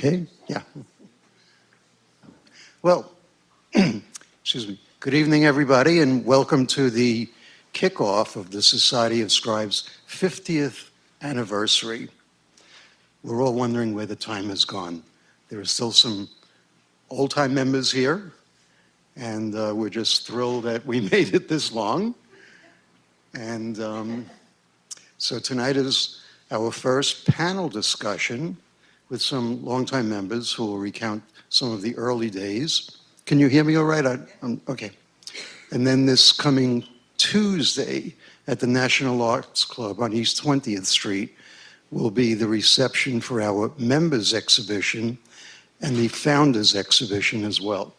Okay, yeah. Well, excuse me. Good evening, everybody, and welcome to the kickoff of the Society of Scribes' 50th anniversary. We're all wondering where the time has gone. There are still some old-time members here, and we're just thrilled that we made it this long. And so tonight is our first panel discussion with some longtime members who will recount some of the early days. Can you hear me all right? Okay. And then this coming Tuesday at the National Arts Club on East 20th Street will be the reception for our members exhibition and the founders exhibition as well.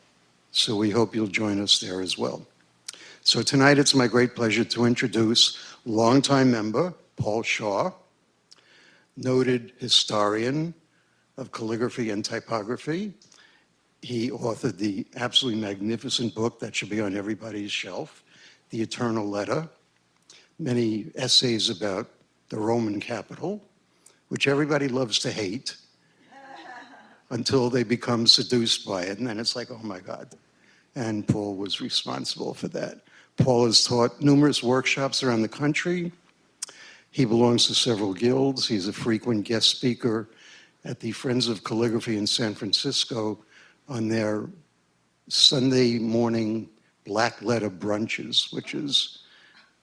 So we hope you'll join us there as well. So tonight it's my great pleasure to introduce longtime member Paul Shaw, noted historian of calligraphy and typography. He authored the absolutely magnificent book that should be on everybody's shelf, The Eternal Letter, many essays about the Roman capital, which everybody loves to hate until they become seduced by it, and then it's like, oh my God. And Paul was responsible for that. Paul has taught numerous workshops around the country. He belongs to several guilds. He's a frequent guest speaker at the Friends of Calligraphy in San Francisco on their Sunday morning black letter brunches, which is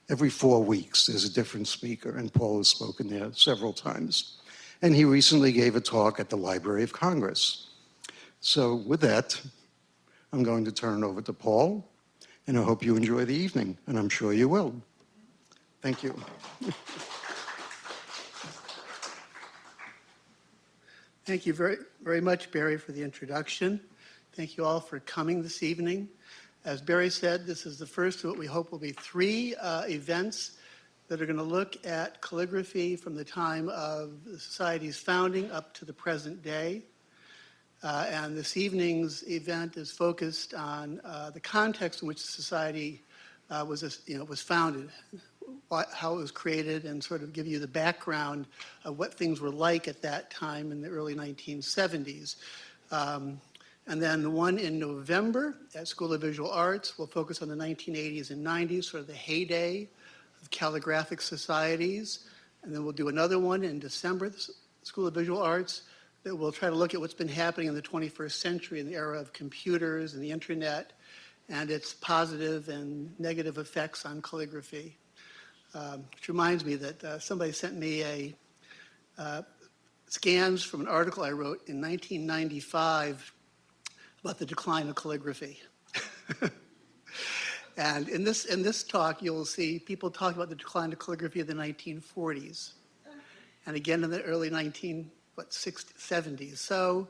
every 4 weeks there's a different speaker, and Paul has spoken there several times. And he recently gave a talk at the Library of Congress. So with that, I'm going to turn it over to Paul, and I hope you enjoy the evening, and I'm sure you will. Thank you. Thank you very, very much, Barry, for the introduction. Thank you all for coming this evening. As Barry said, this is the first of what we hope will be 3 events that are going to look at calligraphy from the time of the Society's founding up to the present day. And this evening's event is focused on the context in which the Society was founded, how it was created, and sort of give you the background of what things were like at that time in the early 1970s. And then the one in November at School of Visual Arts will focus on the 1980s and 90s, sort of the heyday of calligraphic societies. And then we'll do another one in December at the School of Visual Arts that will try to look at what's been happening in the 21st century in the era of computers and the internet and its positive and negative effects on calligraphy. Which reminds me that somebody sent me scans from an article I wrote in 1995 about the decline of calligraphy. And in this talk, you'll see people talk about the decline of calligraphy in the 1940s, and again in the early 1970s. So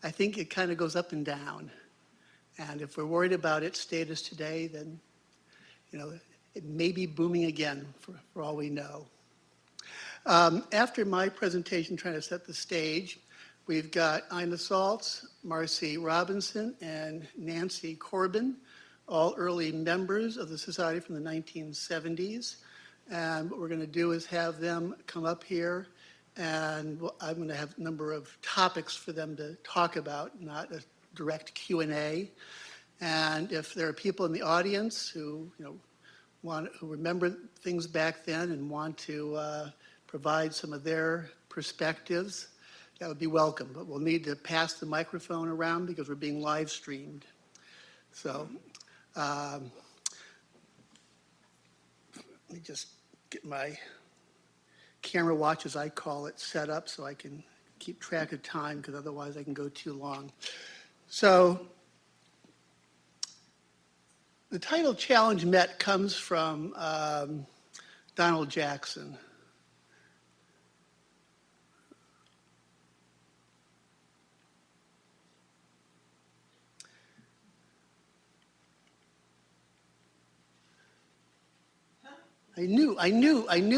I think it kind of goes up and down. And if we're worried about its status today, then it may be booming again, for all we know. After my presentation, trying to set the stage, we've got Ina Saltz, Marcy Robinson, and Nancy Corbin, all early members of the Society from the 1970s. And what we're going to do is have them come up here, and I'm going to have a number of topics for them to talk about, not a direct Q&A. And if there are people in the audience who who remember things back then and want to provide some of their perspectives, that would be welcome. But we'll need to pass the microphone around because we're being live streamed. So let me just get my camera watch, as I call it, set up so I can keep track of time, because otherwise I can go too long. So the title Challenge Met comes from Donald Jackson. I knew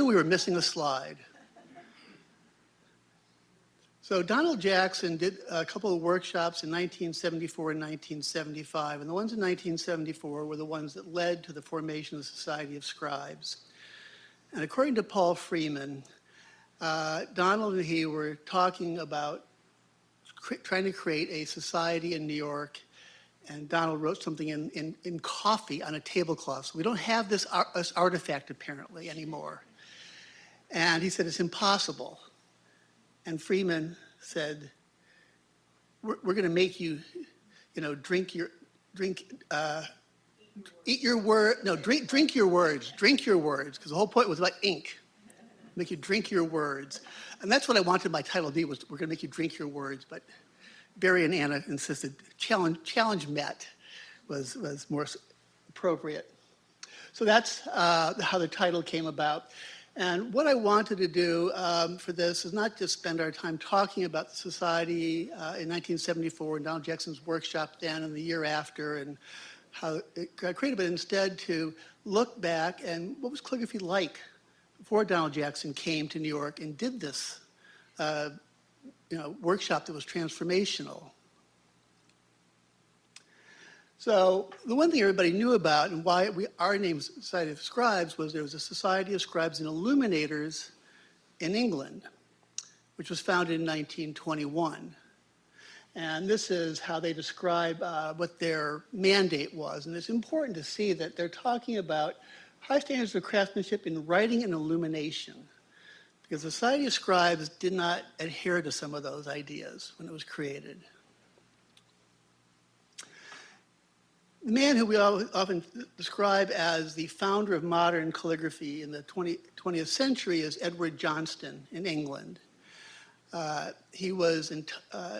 we were missing a slide. So Donald Jackson did a couple of workshops in 1974 and 1975, and the ones in 1974 were the ones that led to the formation of the Society of Scribes. And according to Paul Freeman, Donald and he were talking about trying to create a society in New York, and Donald wrote something in coffee on a tablecloth. So we don't have this artifact apparently anymore. And he said, it's impossible. And Freeman said, we're going to make you, drink your words, because the whole point was about ink. Make you drink your words. And that's what I wanted my title to be, was we're going to make you drink your words. But Barry and Anna insisted challenge met was more appropriate. So that's how the title came about. And what I wanted to do for this is not just spend our time talking about the society in 1974 and Donald Jackson's workshop then and the year after and how it got created, but instead to look back and what was calligraphy like before Donald Jackson came to New York and did this workshop that was transformational. So the one thing everybody knew about and why our name Society of Scribes was there was a Society of Scribes and Illuminators in England, which was founded in 1921. And this is how they describe what their mandate was. And it's important to see that they're talking about high standards of craftsmanship in writing and illumination, because the Society of Scribes did not adhere to some of those ideas when it was created. The man who we often describe as the founder of modern calligraphy in the 20th century is Edward Johnston in England. He was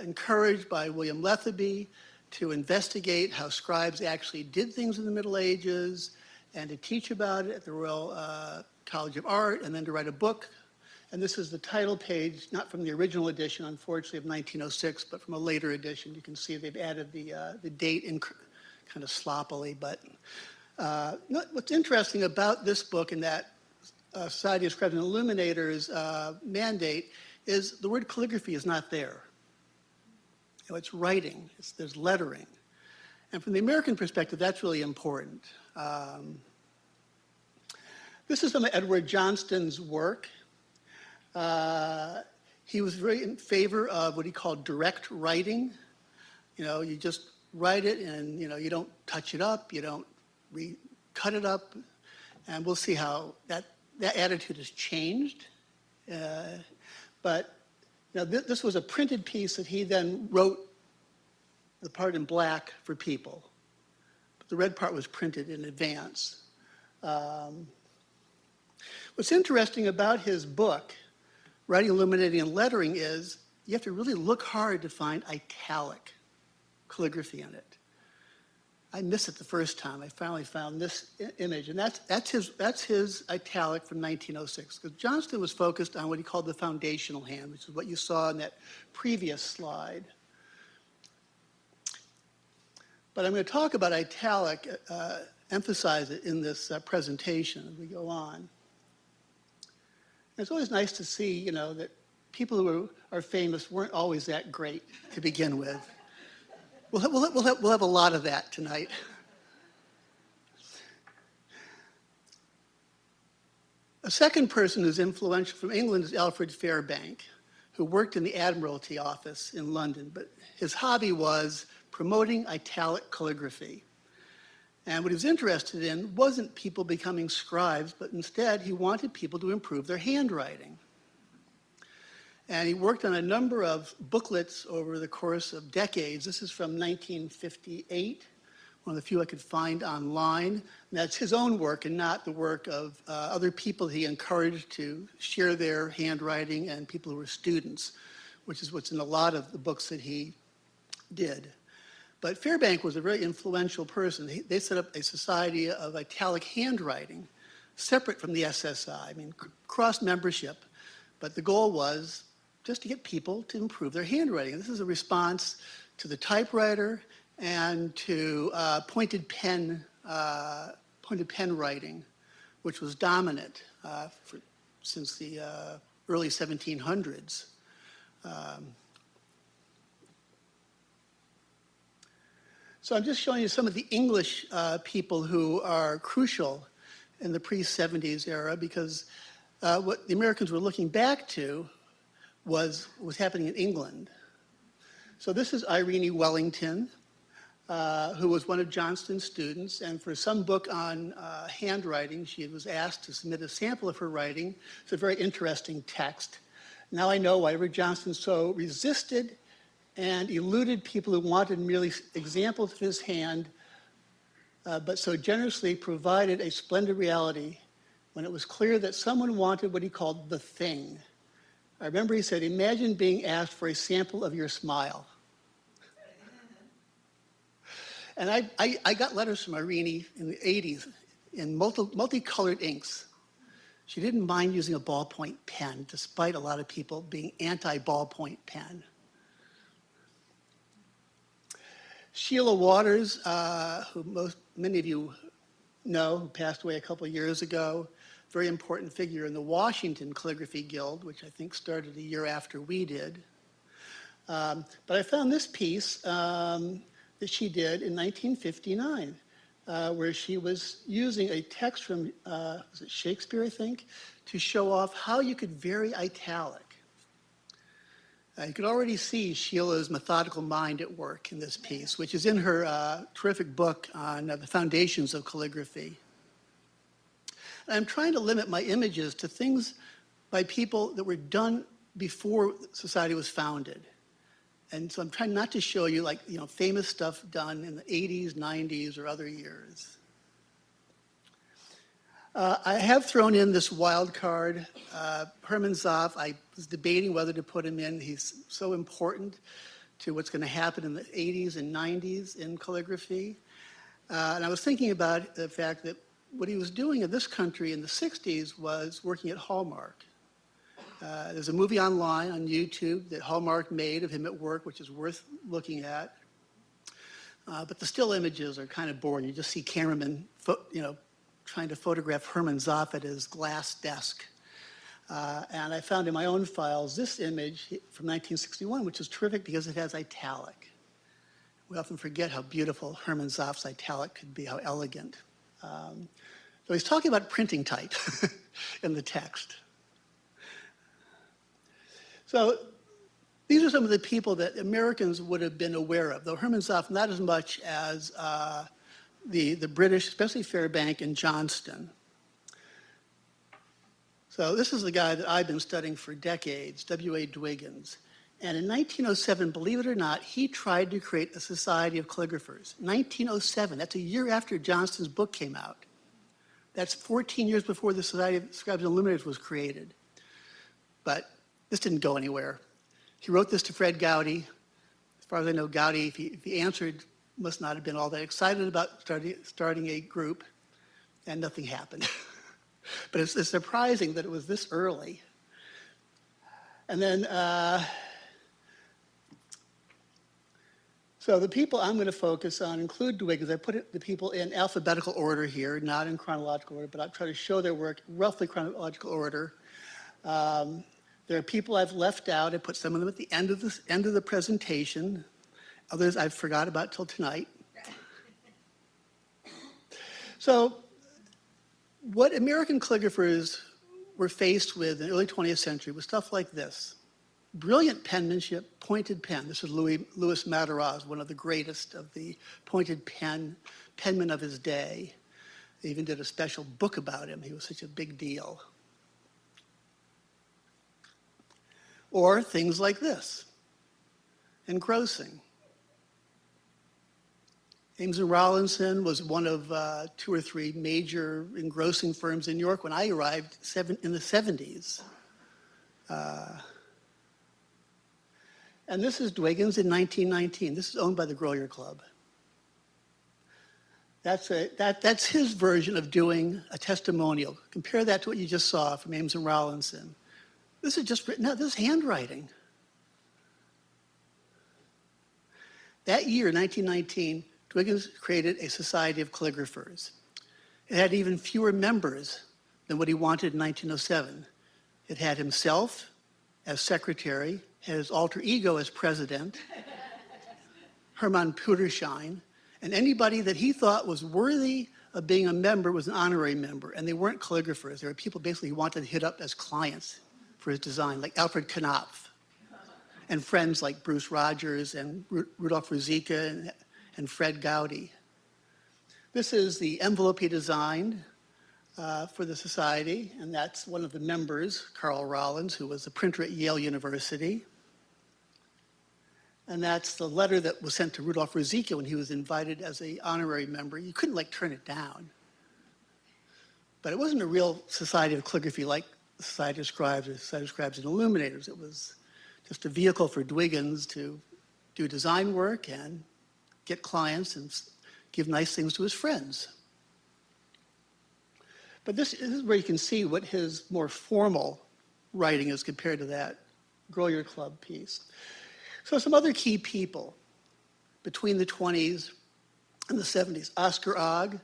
encouraged by William Letheby to investigate how scribes actually did things in the Middle Ages and to teach about it at the Royal College of Art, and then to write a book. And this is the title page, not from the original edition, unfortunately, of 1906, but from a later edition. You can see they've added the date in kind of sloppily. But what's interesting about this book and that Society of Scribes and Illuminators mandate is the word calligraphy is not there. It's writing, there's lettering. And from the American perspective, that's really important. This is some of Edward Johnston's work. He was very in favor of what he called direct writing. You just write it and, you don't touch it up, you don't cut it up. And we'll see how that attitude has changed. But this was a printed piece that he then wrote the part in black for people. But the red part was printed in advance. What's interesting about his book, Writing, Illuminating, and Lettering, is you have to really look hard to find italic calligraphy in it. I missed it the first time. I finally found this image, and that's his italic from 1906. Because Johnston was focused on what he called the foundational hand, which is what you saw in that previous slide. But I'm going to talk about italic, emphasize it in this presentation as we go on. And it's always nice to see, that people who are famous weren't always that great to begin with. We'll have a lot of that tonight. A second person who's influential from England is Alfred Fairbank, who worked in the Admiralty office in London, but his hobby was promoting italic calligraphy. And what he was interested in wasn't people becoming scribes, but instead he wanted people to improve their handwriting. And he worked on a number of booklets over the course of decades. This is from 1958, one of the few I could find online. And that's his own work and not the work of other people he encouraged to share their handwriting and people who were students, which is what's in a lot of the books that he did. But Fairbank was a very influential person. They set up a society of italic handwriting, separate from the SSI, cross membership. But the goal was just to get people to improve their handwriting. This is a response to the typewriter and to pointed pen writing, which was dominant since the early 1700s. So I'm just showing you some of the English people who are crucial in the pre-70s era, because what the Americans were looking back to was happening in England. So this is Irene Wellington, who was one of Johnston's students, and for some book on handwriting, she was asked to submit a sample of her writing. It's a very interesting text. Now I know why Rick Johnston so resisted and eluded people who wanted merely examples of his hand, but so generously provided a splendid reality when it was clear that someone wanted what he called the thing. I remember he said, imagine being asked for a sample of your smile. And I got letters from Irene in the 80s in multicolored inks. She didn't mind using a ballpoint pen, despite a lot of people being anti-ballpoint pen. Sheila Waters, who many of you know, who passed away a couple of years ago, very important figure in the Washington Calligraphy Guild, which I think started a year after we did. But I found this piece that she did in 1959, where she was using a text from was it Shakespeare, I think, to show off how you could vary italic. You could already see Sheila's methodical mind at work in this piece, which is in her terrific book on the foundations of calligraphy. And I'm trying to limit my images to things by people that were done before Society was founded. And so I'm trying not to show you famous stuff done in the 80s, 90s, or other years. I have thrown in this wild card, Hermann Zoff. I was debating whether to put him in. He's so important to what's going to happen in the 80s and 90s in calligraphy. And I was thinking about the fact that what he was doing in this country in the 60s was working at Hallmark. There's a movie online on YouTube that Hallmark made of him at work, which is worth looking at. But the still images are kind of boring. You just see cameramen, trying to photograph Hermann Zoff at his glass desk. And I found in my own files this image from 1961, which is terrific because it has italic. We often forget how beautiful Hermann Zoff's italic could be, how elegant. So he's talking about printing type in the text. So these are some of the people that Americans would have been aware of, though Hermann Zoff not as much as the British, especially Fairbank and Johnston. So this is the guy that I've been studying for decades, W.A. Dwiggins. And in 1907, believe it or not, he tried to create a Society of Calligraphers. 1907, that's a year after Johnston's book came out. That's 14 years before the Society of Scribes and Illuminators was created. But this didn't go anywhere. He wrote this to Fred Gowdy. As far as I know, Gowdy, if he answered, must not have been all that excited about starting a group, and nothing happened. But it's surprising that it was this early. And then, so the people I'm going to focus on include Dwiggins. I put the people in alphabetical order here, not in chronological order, but I'll try to show their work roughly chronological order. There are people I've left out. I put some of them at the end of the presentation. Others I've forgot about till tonight. So what American calligraphers were faced with in the early 20th century was stuff like this. Brilliant penmanship, pointed pen. This is Louis Madaraz, one of the greatest of the pointed penmen of his day. They even did a special book about him. He was such a big deal. Or things like this, engrossing. Ames and Rollinson was one of 2 or 3 major engrossing firms in New York when I arrived in the 70s. And this is Dwiggins in 1919. This is owned by the Grolier Club. That's his version of doing a testimonial. Compare that to what you just saw from Ames and Rollinson. This is just written out. This is handwriting. That year, 1919, Dwiggins created a Society of Calligraphers. It had even fewer members than what he wanted in 1907. It had himself as secretary, had his alter ego as president, Hermann Puderschein, and anybody that he thought was worthy of being a member was an honorary member, and they weren't calligraphers. They were people basically he wanted to hit up as clients for his design, like Alfred Knopf and friends like Bruce Rogers and Rudolf Ruzicka and Fred Gowdy. This is the envelope he designed for the society, and that's one of the members, Carl Rollins, who was a printer at Yale University. And that's the letter that was sent to Rudolf Ruzicka when he was invited as an honorary member. You couldn't turn it down. But it wasn't a real society of calligraphy like the Society of Scribes or the Society of Scribes and Illuminators. It was just a vehicle for Dwiggins to do design work and get clients and give nice things to his friends. But this is where you can see what his more formal writing is compared to that Grow Your Club piece. So some other key people between the 20s and the 70s. Oscar Ogg,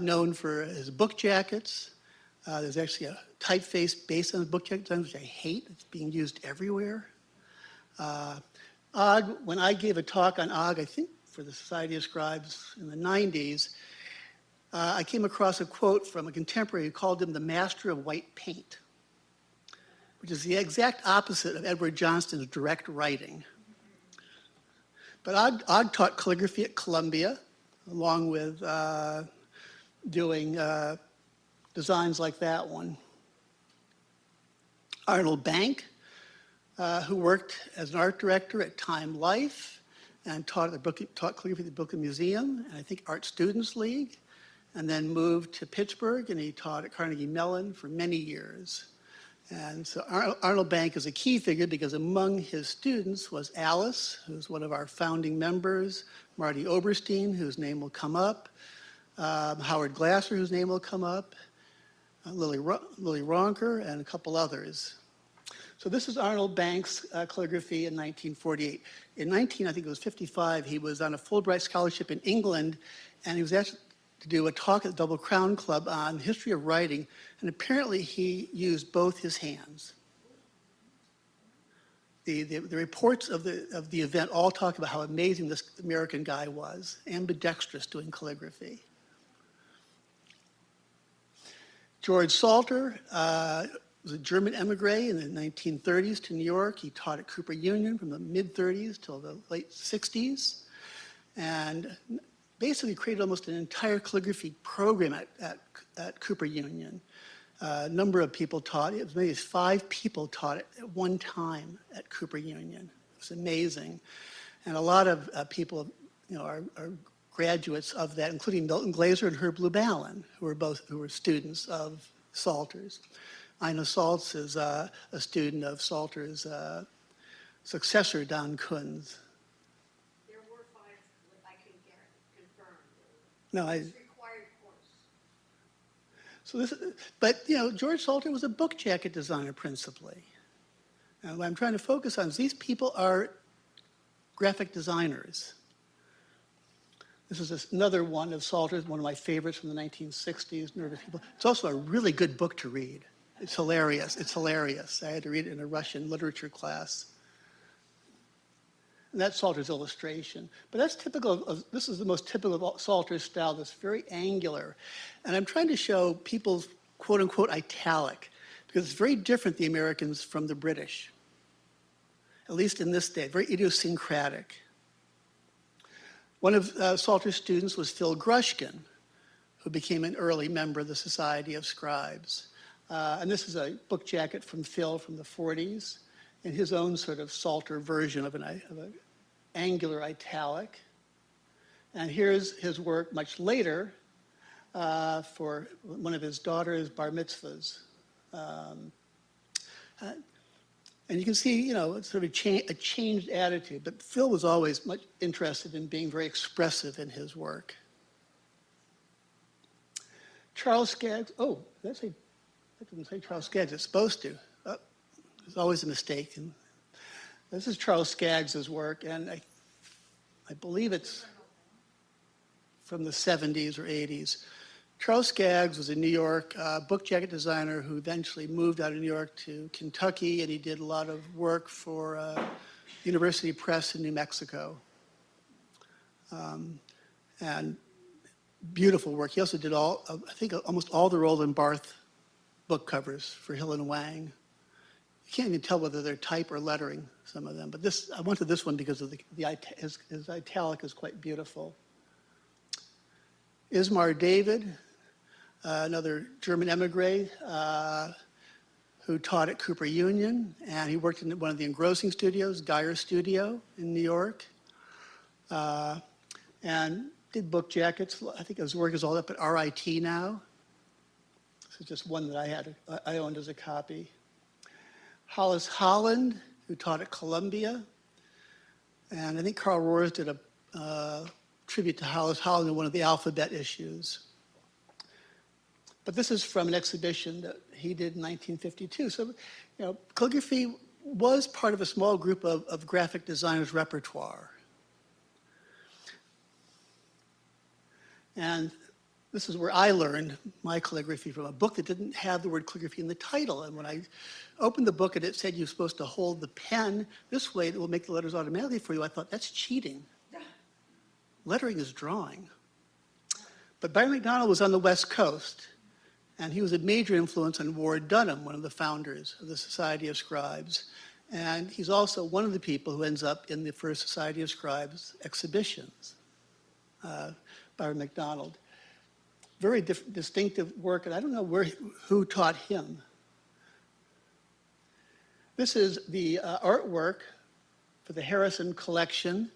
known for his book jackets. There's actually a typeface based on the book jacket design, which I hate. It's being used everywhere. Ogg, when I gave a talk on Ogg, I think for the Society of Scribes in the 90s, I came across a quote from a contemporary who called him the master of white paint, which is the exact opposite of Edward Johnston's direct writing. But Ogg taught calligraphy at Columbia, along with doing designs like that one. Arnold Bank, who worked as an art director at Time Life and taught calligraphy at the Brooklyn Museum and I think Art Students League, and then moved to Pittsburgh, and he taught at Carnegie Mellon for many years. And so Arnold Bank is a key figure because among his students was Alice, who's one of our founding members, Marty Oberstein, whose name will come up, Howard Glasser, whose name will come up, Lily Ronker, and a couple others. So this is Arnold Bank's calligraphy in 1948. In I think it was 55, he was on a Fulbright scholarship in England, and he was asked to do a talk at the Double Crown Club on history of writing, and apparently he used both his hands. The reports of the event all talk about how amazing this American guy was, ambidextrous doing calligraphy. George Salter was a German emigre in the 1930s to New York. He taught at Cooper Union from the mid-30s till the late 60s, and basically created almost an entire calligraphy program at Cooper Union. A number of people taught. As many as 5 people taught it at one time at Cooper Union. It was amazing. And a lot of people are graduates of that, including Milton Glaser and Herb Lubalin, who were students of Salter's. Ina Saltz is a student of Salter's successor, Don Kunz. No, required course. So but George Salter was a book jacket designer principally. And what I'm trying to focus on is these people are graphic designers. This is another one of Salter's, one of my favorites from the 1960s, Nervous People. It's also a really good book to read. It's hilarious. It's hilarious. I had to read it in a Russian literature class. And that's Salter's illustration. But that's typical this is the most typical of Salter's style, this very angular. And I'm trying to show people's quote unquote italic, because it's very different, the Americans from the British. At least in this day, very idiosyncratic. One of Salter's students was Phil Grushkin, who became an early member of the Society of Scribes. And this is a book jacket from Phil from the 40s, and his own sort of Salter version of an angular italic. And here's his work much later for one of his daughter's bar mitzvahs. And you can see, it's sort of a changed attitude, but Phil was always much interested in being very expressive in his work. Charles Skaggs, that didn't say Charles Skaggs, it's supposed to. There's always a mistake. And this is Charles Skaggs' work, and I believe it's from the 70s or 80s. Charles Skaggs was a New York book jacket designer who eventually moved out of New York to Kentucky, and he did a lot of work for University Press in New Mexico. And beautiful work. He also did almost all the Roland Barthes book covers for Hill and Wang. You can't even tell whether they're type or lettering, some of them. But this, I wanted this one because of his italic is quite beautiful. Ismar David, another German emigre who taught at Cooper Union, and he worked in one of the engrossing studios, Geyer Studio in New York, and did book jackets. I think his work is all up at RIT now. This is just one that I owned as a copy. Hollis Holland, who taught at Columbia, and I think Carl Roars did a tribute to Hollis Holland in one of the alphabet issues. But this is from an exhibition that he did in 1952. So, calligraphy was part of a small group of graphic designers' repertoire. And this is where I learned my calligraphy, from a book that didn't have the word calligraphy in the title. And when I opened the book and it said you're supposed to hold the pen this way, it will make the letters automatically for you, I thought, that's cheating. Lettering is drawing. But Byron McDonald was on the West Coast, and he was a major influence on Ward Dunham, one of the founders of the Society of Scribes. And he's also one of the people who ends up in the first Society of Scribes exhibitions, Byron McDonald. Very distinctive work, and I don't know who taught him. This is the artwork for the Harrison Collection,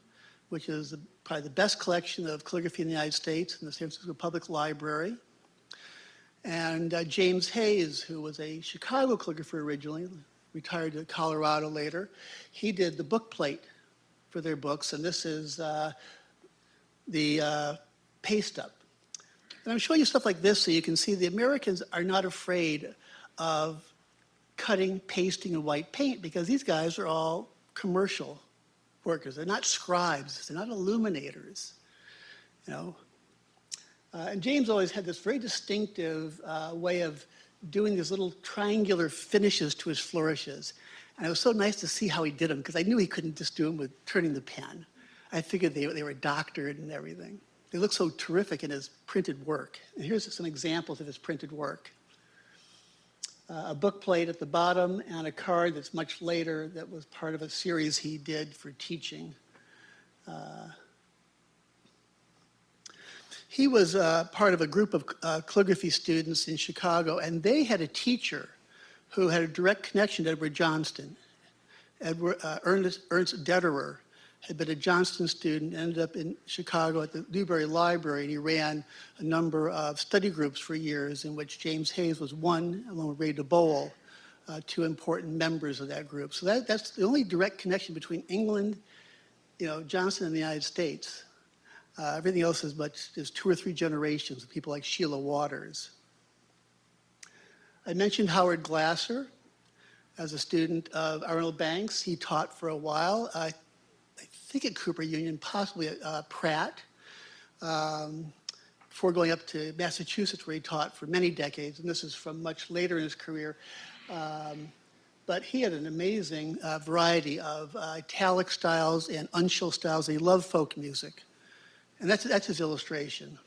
which is probably the best collection of calligraphy in the United States in the San Francisco Public Library. And James Hayes, who was a Chicago calligrapher originally, retired to Colorado later, he did the book plate for their books, and this is the paste up. And I'm showing you stuff like this so you can see the Americans are not afraid of cutting, pasting, and white paint, because these guys are all commercial workers. They're not scribes. They're not illuminators. And James always had this very distinctive way of doing these little triangular finishes to his flourishes. And it was so nice to see how he did them, because I knew he couldn't just do them with turning the pen. I figured they were doctored and everything. They look so terrific in his printed work. And here's some examples of his printed work. A book plate at the bottom and a card that's much later that was part of a series he did for teaching. He was part of a group of calligraphy students in Chicago, and they had a teacher who had a direct connection to Edward Johnston. Ernst Detterer had been a Johnston student, ended up in Chicago at the Newberry Library, and he ran a number of study groups for years, in which James Hayes was one, along with Ray DeBoel, two important members of that group. So that's the only direct connection between England, Johnston, and the United States. Everything else is 2 or 3 generations of people like Sheila Waters. I mentioned Howard Glasser as a student of Arnold Banks. He taught for a while. I think at Cooper Union, possibly at Pratt, before going up to Massachusetts, where he taught for many decades, and this is from much later in his career. But he had an amazing variety of italic styles and uncial styles, and he loved folk music. And that's his illustration.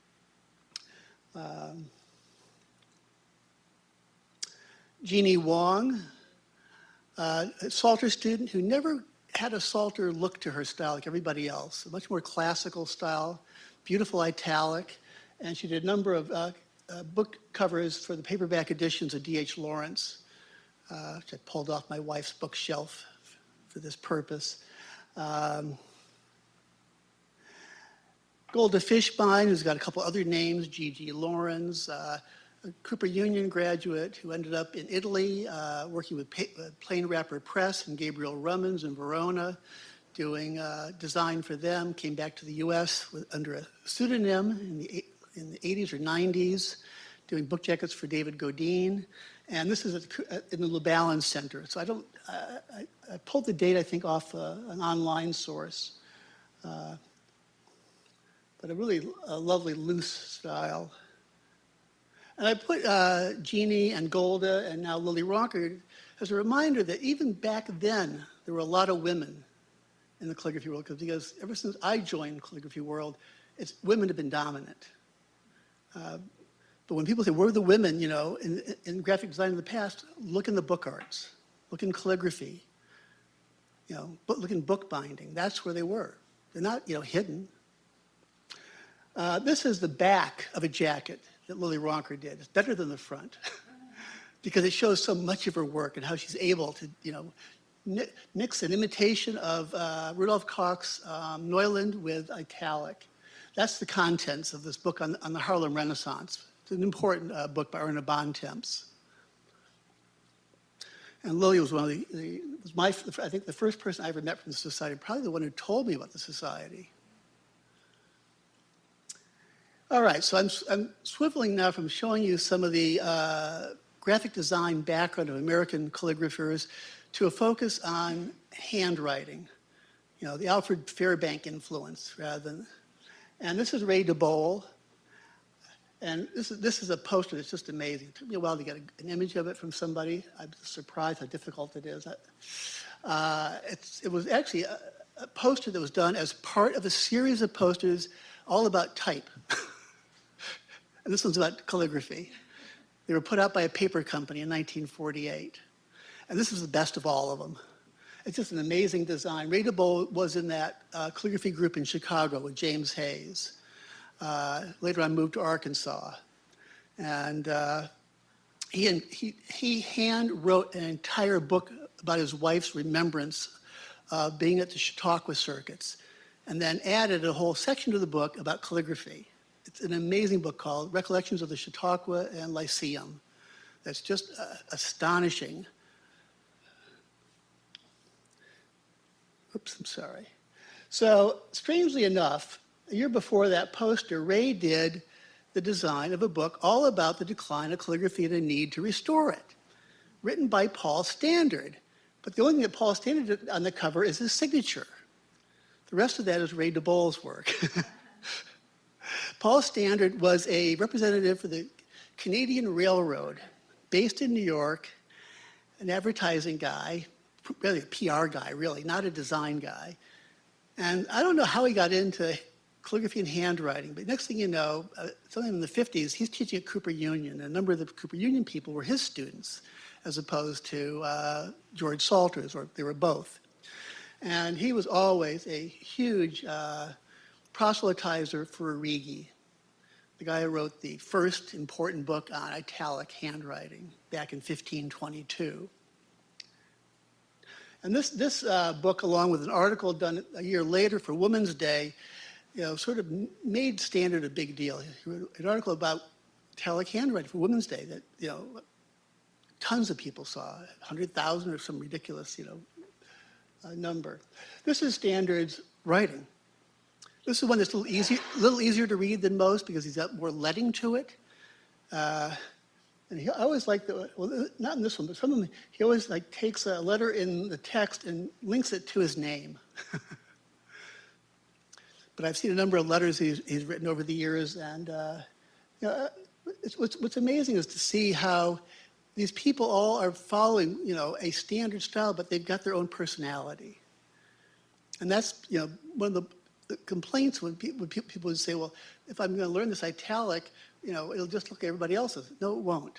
Jeannie Wong, a Salter student who never had a Salter look to her style like everybody else, a much more classical style, beautiful italic, and she did a number of book covers for the paperback editions of D.H. Lawrence, which I pulled off my wife's bookshelf for this purpose. Golda Fishbein, who's got a couple other names, G.G. Lawrence, a Cooper Union graduate who ended up in Italy working with Plain Wrapper Press and Gabriel Rummans in Verona, doing design for them, came back to the U.S. under a pseudonym in the 80s or 90s, doing book jackets for David Godine. And this is in the Lubalin Center. So I pulled the date, I think, off an online source. But a really lovely loose style. And I put Jeannie and Golda and now Lily Ronkert as a reminder that even back then, there were a lot of women in the calligraphy world, because ever since I joined the calligraphy world, women have been dominant. But when people say, where are the women, in graphic design in the past, look in the book arts. look in calligraphy, look in bookbinding. That's where they were. They're not, hidden. This is the back of a jacket that Lily Ronker did. It's better than the front because it shows so much of her work and how she's able to, mix an imitation of Rudolf Koch's Neuland with italic. That's the contents of this book on the Harlem Renaissance. It's an important book by Erna Bontemps. And Lily was one of I think the first person I ever met from the Society, probably the one who told me about the Society. All right, so I'm swiveling now from showing you some of the graphic design background of American calligraphers to a focus on handwriting, the Alfred Fairbank influence rather than, and this is Ray DeBole. And this is a poster that's just amazing. It took me a while to get an image of it from somebody. I'm surprised how difficult it is. It was actually a poster that was done as part of a series of posters all about type. And this one's about calligraphy. They were put out by a paper company in 1948. And this is the best of all of them. It's just an amazing design. Ray DeBole was in that calligraphy group in Chicago with James Hayes. Later on moved to Arkansas. And he hand wrote an entire book about his wife's remembrance of being at the Chautauqua circuits, and then added a whole section to the book about calligraphy. It's an amazing book called Recollections of the Chautauqua and Lyceum. That's just astonishing. Oops, I'm sorry. So, strangely enough, a year before that poster, Ray did the design of a book all about the decline of calligraphy and the need to restore it, written by Paul Standard. But the only thing that Paul Standard did on the cover is his signature. The rest of that is Ray DeBole's work. Paul Standard was a representative for the Canadian Railroad, based in New York, an advertising guy, really a PR guy, really, not a design guy. And I don't know how he got into calligraphy and handwriting, but next thing you know, something in the 50s, he's teaching at Cooper Union. And a number of the Cooper Union people were his students, as opposed to George Salters, or they were both. And he was always a huge proselytizer for Arrighi, the guy who wrote the first important book on italic handwriting back in 1522. And this book, along with an article done a year later for Women's Day, sort of made Standard a big deal. He wrote an article about italic handwriting for Women's Day that, tons of people saw, 100,000 or some ridiculous, number. This is Standard's writing. This is one that's a little easier to read than most because he's got more leading to it. And I always like not in this one, but some of them, he always takes a letter in the text and links it to his name. But I've seen a number of letters he's written over the years, and what's amazing is to see how these people all are following, a standard style, but they've got their own personality. And that's, one of the complaints when people would say, well, if I'm going to learn this italic, it'll just look like everybody else's. No, it won't.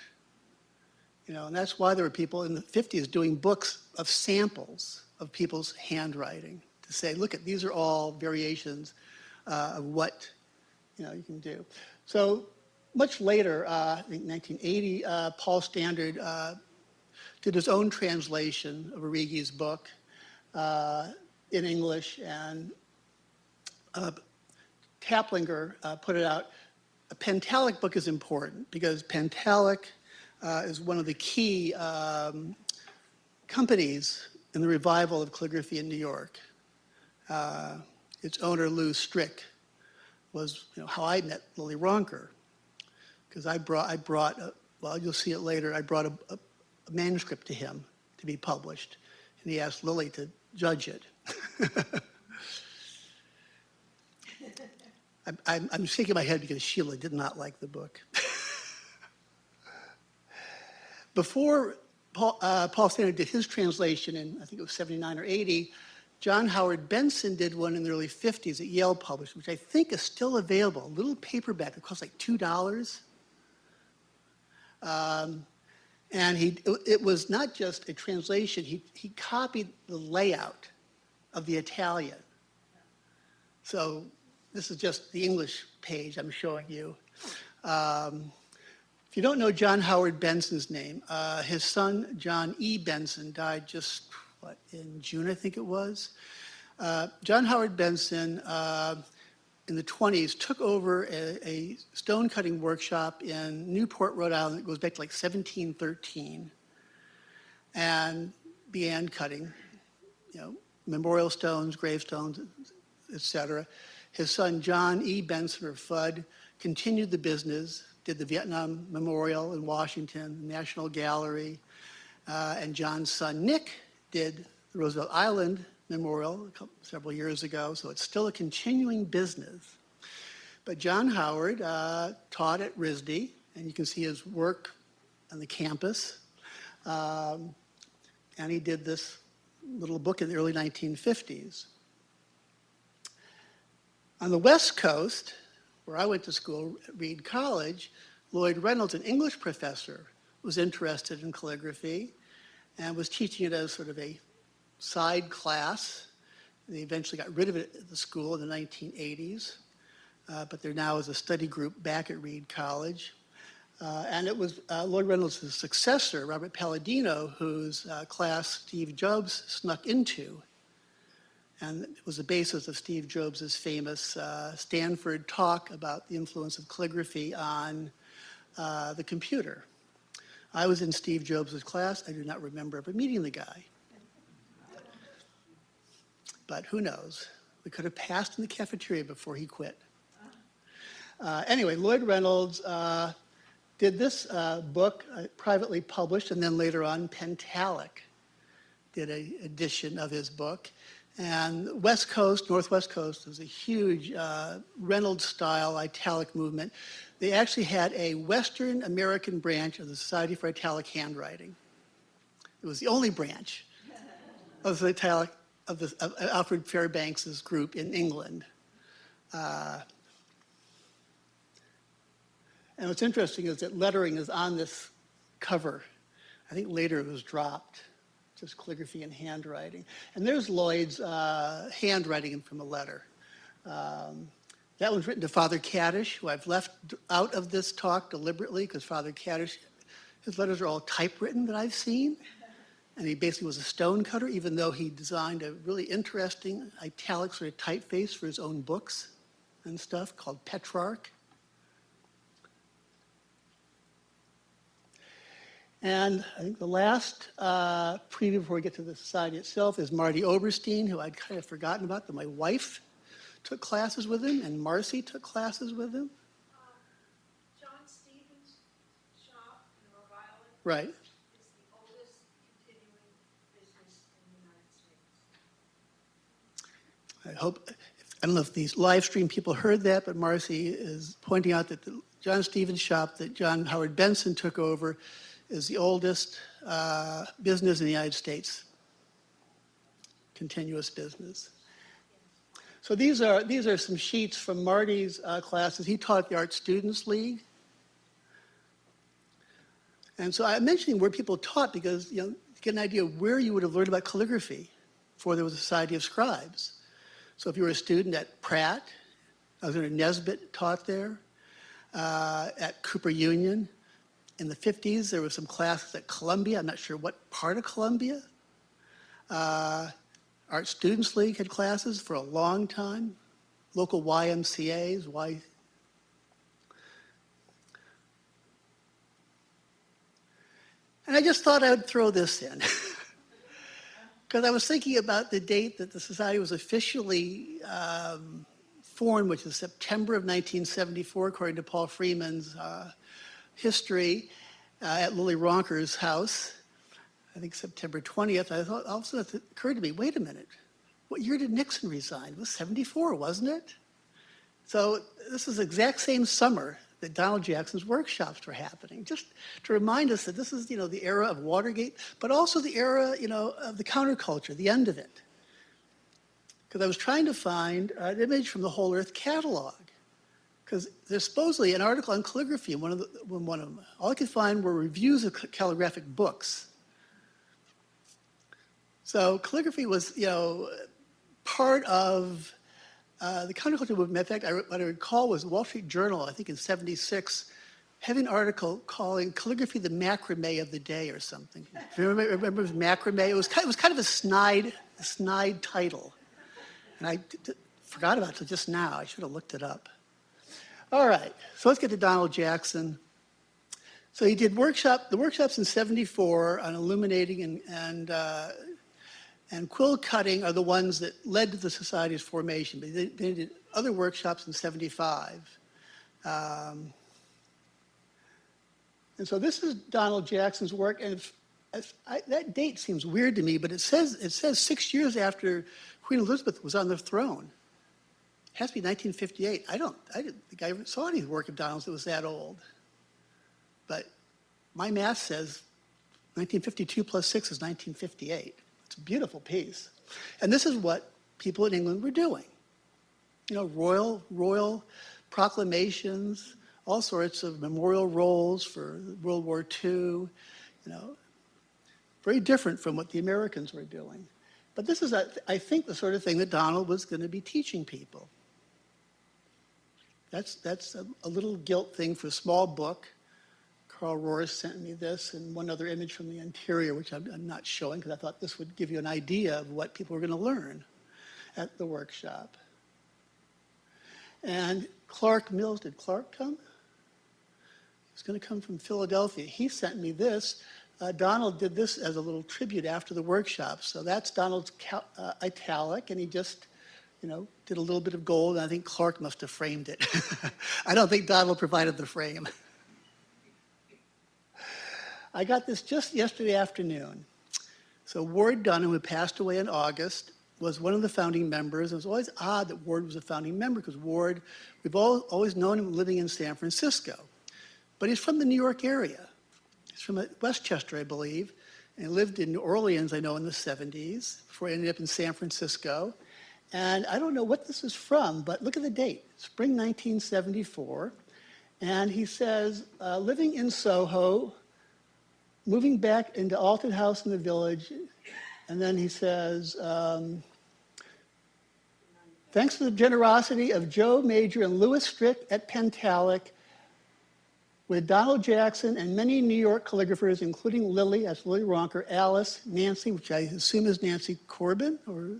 And that's why there were people in the 50s doing books of samples of people's handwriting to say, look, these are all variations of what, you can do. So much later, I think 1980, Paul Standard did his own translation of Arrighi's book in English, and Taplinger put it out. A Pentalic book is important because Pentalic is one of the key companies in the revival of calligraphy in New York. Its owner, Lou Strick, was how I met Lily Ronker, because I brought well, you'll see it later, I brought a manuscript to him to be published, and he asked Lily to judge it. I'm shaking my head because Sheila did not like the book. Before Paul Standard did his translation in, I think it was 79 or 80, John Howard Benson did one in the early 50s at Yale Published, which I think is still available. A little paperback. It costs like $2. And it was not just a translation, he copied the layout of the Italian. So this is just the English page I'm showing you. If you don't know John Howard Benson's name, his son, John E. Benson, died just, in June, I think it was. John Howard Benson, in the 20s, took over a stone cutting workshop in Newport, Rhode Island. It goes back to like 1713, and began cutting, memorial stones, gravestones, etc. His son, John E. Benson, or Fudd, continued the business, did the Vietnam Memorial in Washington, the National Gallery, and John's son, Nick, did the Roosevelt Island Memorial several years ago, so it's still a continuing business. But John Howard taught at RISD, and you can see his work on the campus. And he did this little book in the early 1950s. On the West Coast, where I went to school at Reed College, Lloyd Reynolds, an English professor, was interested in calligraphy and was teaching it as sort of a side class. They eventually got rid of it at the school in the 1980s, but there now is a study group back at Reed College. And it was Lloyd Reynolds' successor, Robert Palladino, whose class Steve Jobs snuck into. And it was the basis of Steve Jobs' famous Stanford talk about the influence of calligraphy on the computer. I was in Steve Jobs' class. I do not remember ever meeting the guy. But who knows? We could have passed in the cafeteria before he quit. Anyway, Lloyd Reynolds did this book, privately published, and then later on, Pentalic did an edition of his book. And West Coast, Northwest Coast, was a huge Reynolds-style italic movement. They actually had a Western American branch of the Society for Italic Handwriting. It was the only branch of the italic of Alfred Fairbanks's group in England. And what's interesting is that lettering is on this cover. I think later it was dropped, just calligraphy and handwriting. And there's Lloyd's handwriting from a letter. That was written to Father Kaddish, who I've left out of this talk deliberately because Father Kaddish, his letters are all typewritten that I've seen. And he basically was a stone cutter, even though he designed a really interesting italic sort of typeface for his own books and stuff called Petrarch. And I think the last preview before we get to the society itself is Marty Oberstein, who I'd kind of forgotten about, but my wife took classes with him, and Marcy took classes with him. John Stevens' shop in Rhode Island. Right. Is the oldest continuing business in the United States. I hope, I don't know if these live stream people heard that, but Marcy is pointing out that the John Stevens shop that John Howard Benson took over is the oldest business in the United States, continuous business. So these are some sheets from Marty's classes. He taught the Art Students League. And so I'm mentioning where people taught because, to get an idea of where you would have learned about calligraphy before there was a Society of Scribes. So if you were a student at Pratt, Alexander Nesbitt taught there, at Cooper Union. In the 50s, there were some classes at Columbia. I'm not sure what part of Columbia. Art Students League had classes for a long time. Local YMCAs, And I just thought I would throw this in. Because I was thinking about the date that the Society was officially formed, which is September of 1974, according to Paul Freeman's history at Lily Ronker's house, I think September 20th. I thought, all of a sudden it occurred to me, wait a minute, what year did Nixon resign? It was 74, wasn't it? So this is the exact same summer that Donald Jackson's workshops were happening, just to remind us that this is, the era of Watergate, but also the era, of the counterculture, the end of it. Because I was trying to find an image from the Whole Earth catalog. Because there's supposedly an article on calligraphy in one of them. All I could find were reviews of calligraphic books. So calligraphy was, part of the counterculture movement. In fact, what I recall was the Wall Street Journal, I think in '76, having an article calling calligraphy the macrame of the day or something. Do you remember it was macrame? It was kind of a snide title. And I forgot about it until just now. I should have looked it up. All right, so let's get to Donald Jackson. So he did the workshops in '74 on illuminating and quill cutting are the ones that led to the Society's formation. But they did other workshops in '75. And so this is Donald Jackson's work, and that date seems weird to me, but it says 6 years after Queen Elizabeth was on the throne. It has to be 1958. I didn't think I ever saw any work of Donald's that was that old. But my math says 1952 plus 6 is 1958. It's a beautiful piece. And this is what people in England were doing. Royal proclamations, all sorts of memorial rolls for World War II, very different from what the Americans were doing. But this is, I think, the sort of thing that Donald was going to be teaching people. That's a little gilt thing for a small book. Carl Rohr sent me this and one other image from the interior, which I'm not showing because I thought this would give you an idea of what people were going to learn at the workshop. And Clark Mills, did Clark come? He's going to come from Philadelphia. He sent me this. Donald did this as a little tribute after the workshop. So that's Donald's italic, and he just did a little bit of gold, and I think Clark must have framed it. I don't think Donald provided the frame. I got this just yesterday afternoon. So Ward Dunham, who passed away in August, was one of the founding members. It was always odd that Ward was a founding member because Ward, we've always known him living in San Francisco. But he's from the New York area. He's from Westchester, I believe, and lived in New Orleans, I know, in the 70s, before he ended up in San Francisco. And I don't know what this is from, but look at the date, spring 1974. And he says, living in Soho, moving back into Alton House in the Village. And then he says, thanks to the generosity of Joe Major and Louis Strick at Pentalic, with Donald Jackson and many New York calligraphers, including Lily, that's Lily Ronker, Alice, Nancy, which I assume is Nancy Corbin, or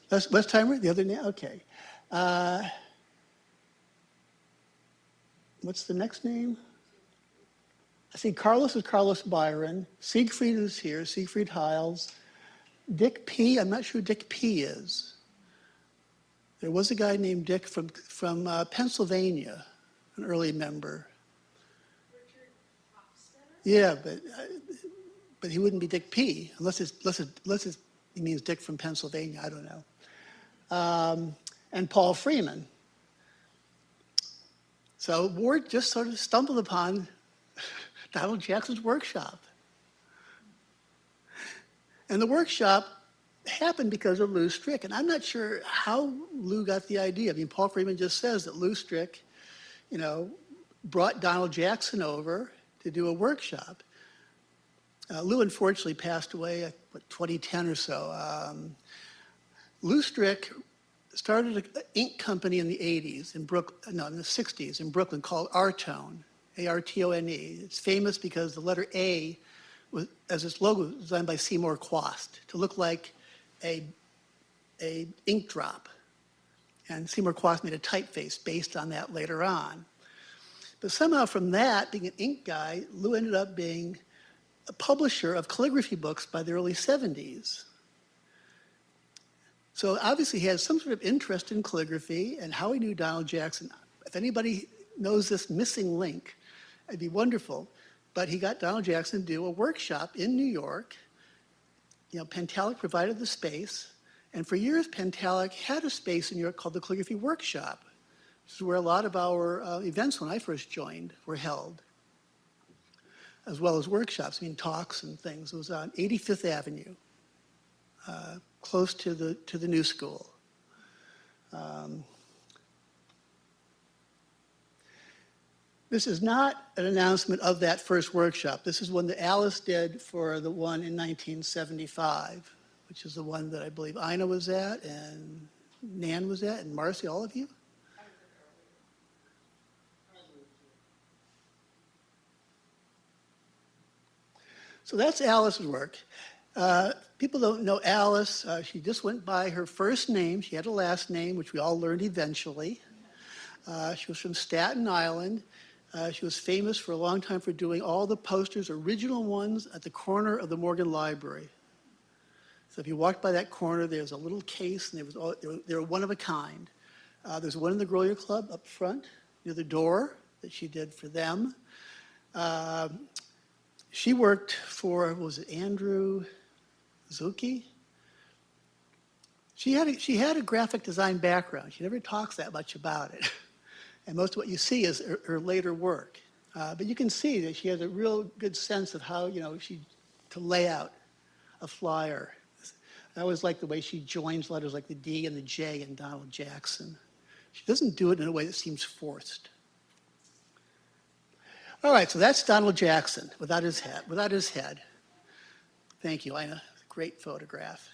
Westheimer, the other name? Okay. What's the next name? I see Carlos is Carlos Byron. Siegfried is here, Siegfried Hiles. Dick P., I'm not sure who Dick P. is. There was a guy named Dick from Pennsylvania, an early member. Yeah, but he wouldn't be Dick P. unless he means Dick from Pennsylvania. I don't know. And Paul Freeman. So Ward just sort of stumbled upon Donald Jackson's workshop. And the workshop happened because of Lou Strick. And I'm not sure how Lou got the idea. I mean, Paul Freeman just says that Lou Strick, brought Donald Jackson over to do a workshop. Lou unfortunately passed away at 2010 or so. Lou Strick started an ink company in the 80s in Brooklyn, no, in the 60s in Brooklyn called Artone, A-R-T-O-N-E. It's famous because the letter A was, as its logo, was designed by Seymour Quast to look like a ink drop. And Seymour Quast made a typeface based on that later on. But somehow from that, being an ink guy, Lou ended up being a publisher of calligraphy books by the early 70s. So obviously he had some sort of interest in calligraphy and how he knew Donald Jackson. If anybody knows this missing link, it'd be wonderful. But he got Donald Jackson to do a workshop in New York. Pentalic provided the space. And for years, Pentalic had a space in New York called the Calligraphy Workshop. This is where a lot of our events when I first joined were held, as well as workshops, talks and things. It was on 85th Avenue, close to the New School. This is not an announcement of that first workshop. This is one that Alice did for the one in 1975, which is the one that I believe Ina was at and Nan was at and Marcy, all of you? So that's Alice's work. People don't know Alice. She just went by her first name. She had a last name, which we all learned eventually. She was from Staten Island. She was famous for a long time for doing all the posters, original ones, at the corner of the Morgan Library. So if you walked by that corner, there's a little case, and they were one of a kind. There's one in the Grolier Club up front near the door that she did for them. She worked for, was it Andrew Zuki? She had a graphic design background. She never talks that much about it. And most of what you see is her later work. But you can see that she has a real good sense of how, to lay out a flyer. I always like the way she joins letters like the D and the J in Donald Jackson. She doesn't do it in a way that seems forced. All right, so that's Donald Jackson without his head. Thank you, Ina. Great photograph.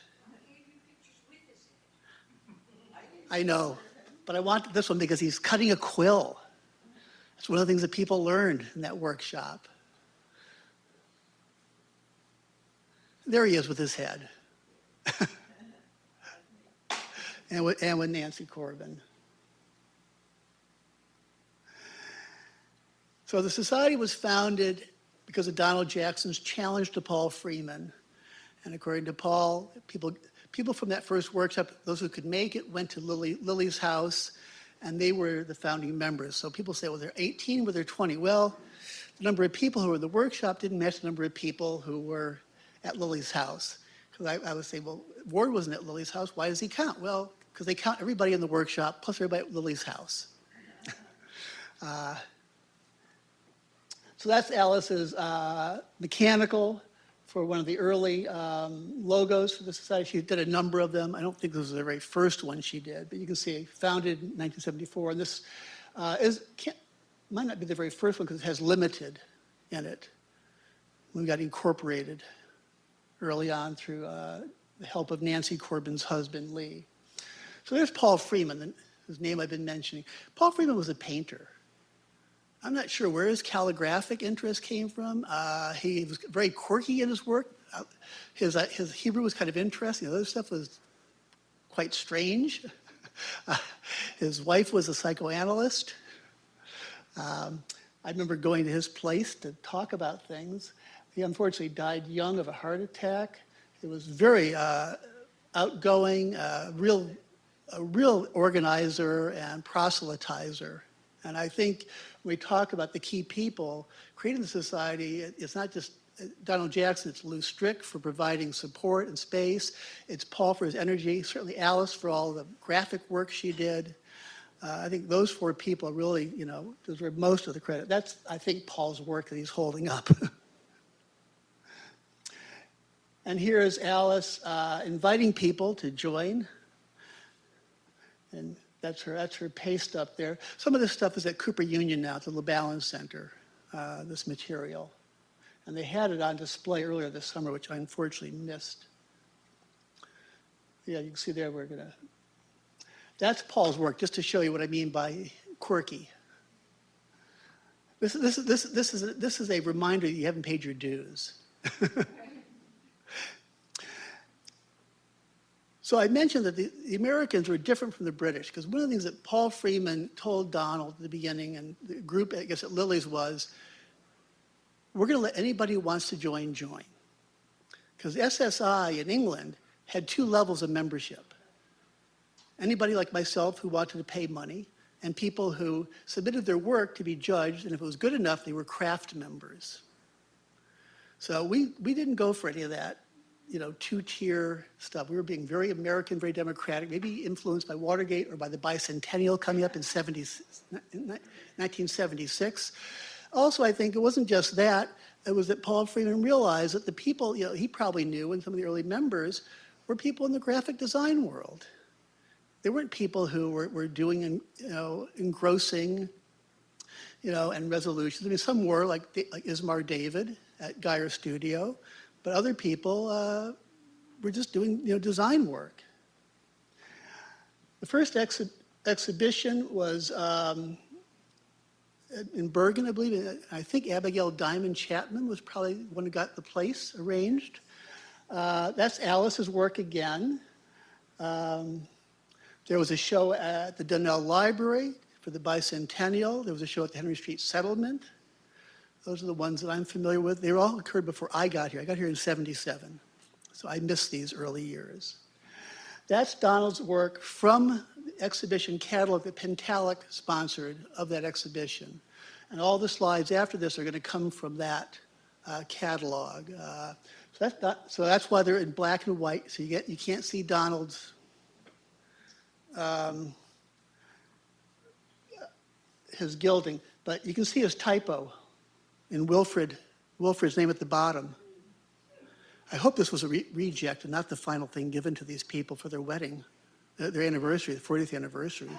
I know, but I want this one because he's cutting a quill. It's one of the things that people learned in that workshop. There he is with his head. and with Nancy Corbin. So the society was founded because of Donald Jackson's challenge to Paul Freeman. And according to Paul, people from that first workshop, those who could make it, went to Lily's house, and they were the founding members. So people say, well, they're 18, were they 20? Well, the number of people who were in the workshop didn't match the number of people who were at Lily's house. Because I would say, well, Ward wasn't at Lily's house. Why does he count? Well, because they count everybody in the workshop plus everybody at Lily's house. So that's Alice's mechanical for one of the early logos for the society. She did a number of them. I don't think this was the very first one she did, but you can see founded in 1974. And this might not be the very first one because it has limited in it. We got incorporated early on through the help of Nancy Corbin's husband, Lee. So there's Paul Freeman, whose name I've been mentioning. Paul Freeman was a painter. I'm not sure where his calligraphic interest came from. He was very quirky in his work. His Hebrew was kind of interesting. The other stuff was quite strange. His wife was a psychoanalyst. I remember going to his place to talk about things. He unfortunately died young of a heart attack. He was very outgoing, a real organizer and proselytizer. And I think when we talk about the key people creating the society, it's not just Donald Jackson, it's Lou Strick for providing support and space. It's Paul for his energy, certainly Alice for all the graphic work she did. I think those four people really, deserve most of the credit. That's, I think, Paul's work that he's holding up. And here is Alice inviting people to join. And that's her paste up there. Some of this stuff is at Cooper Union now, at the LeBalance Center, this material. And they had it on display earlier this summer, which I unfortunately missed. Yeah, you can see there that's Paul's work, just to show you what I mean by quirky. This is a reminder that you haven't paid your dues. So I mentioned that the Americans were different from the British, because one of the things that Paul Freeman told Donald at the beginning, and the group, I guess, at Lily's was, we're going to let anybody who wants to join. Because SSI in England had two levels of membership. Anybody like myself who wanted to pay money, and people who submitted their work to be judged, and if it was good enough, they were craft members. So we didn't go for any of that, two-tier stuff. We were being very American, very democratic, maybe influenced by Watergate or by the bicentennial coming up in 1976. Also, I think it wasn't just that. It was that Paul Freeman realized that the people, he probably knew, and some of the early members, were people in the graphic design world. They weren't people who were doing, engrossing and resolutions. I mean, some were like Ismar David at Geyer Studio, but other people were just doing, design work. The first exhibition was in Bergen, I believe. I think Abigail Diamond Chapman was probably the one who got the place arranged. That's Alice's work again. There was a show at the Donnell Library for the bicentennial. There was a show at the Henry Street Settlement. Those are the ones that I'm familiar with. They all occurred before I got here. I got here in '77, so I missed these early years. That's Donald's work from the exhibition catalog that Pentalic sponsored of that exhibition. And all the slides after this are going to come from that catalog. So that's why they're in black and white. So you can't see Donald's his gilding, but you can see his typo in Wilfred's name at the bottom. I hope this was a reject and not the final thing given to these people for their wedding, their anniversary, the 40th anniversary.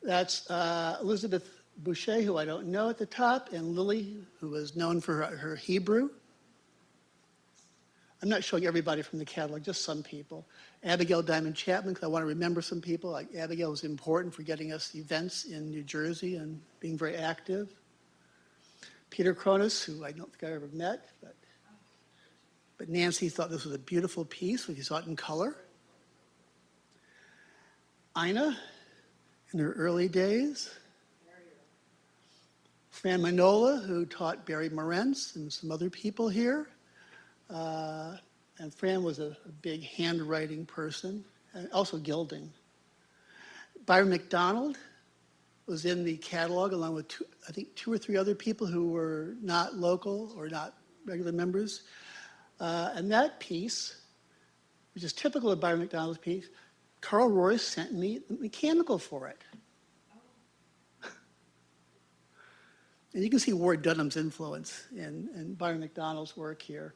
That's Elizabeth Boucher, who I don't know at the top, and Lily, who was known for her Hebrew. I'm not showing everybody from the catalog, just some people. Abigail Diamond Chapman, because I want to remember some people. Like Abigail was important for getting us events in New Jersey and being very active. Peter Cronus, who I don't think I ever met, but Nancy thought this was a beautiful piece when she saw it in color. Ina, in her early days. Fran Manola, who taught Barry Morentz and some other people here. And Fran was a big handwriting person, and also gilding. Byron McDonald was in the catalog along with two or three other people who were not local or not regular members. And that piece, which is typical of Byron McDonald's piece, Carl Royce sent me the mechanical for it. And you can see Ward Dunham's influence in Byron McDonald's work here.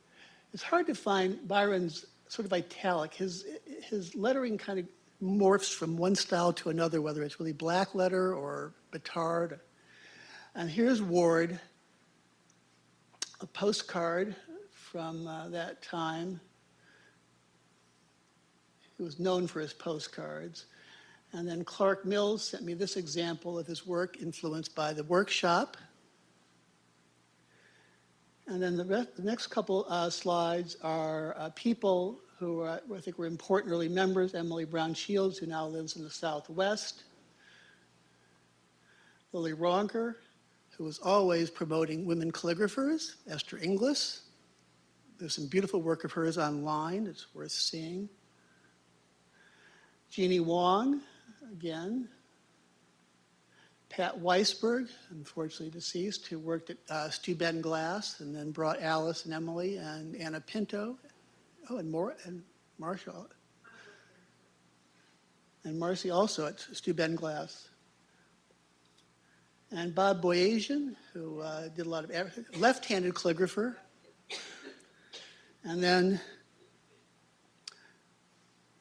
It's hard to find Byron's sort of italic. His lettering kind of morphs from one style to another, whether it's really black letter or batard. And here's Ward, a postcard from that time. He was known for his postcards. And then Clark Mills sent me this example of his work influenced by the workshop. And then the next couple slides are people who I think were important early members. Emily Brown Shields, who now lives in the Southwest. Lily Ronker, who was always promoting women calligraphers. Esther Inglis. There's some beautiful work of hers online. It's worth seeing. Jeannie Wong, again. Pat Weisberg, unfortunately deceased, who worked at Steuben Glass and then brought Alice and Emily and Anna Pinto. Oh, and Marshall. And Marcy also at Steuben Glass. And Bob Boyasian, who did a lot of left-handed calligrapher. And then,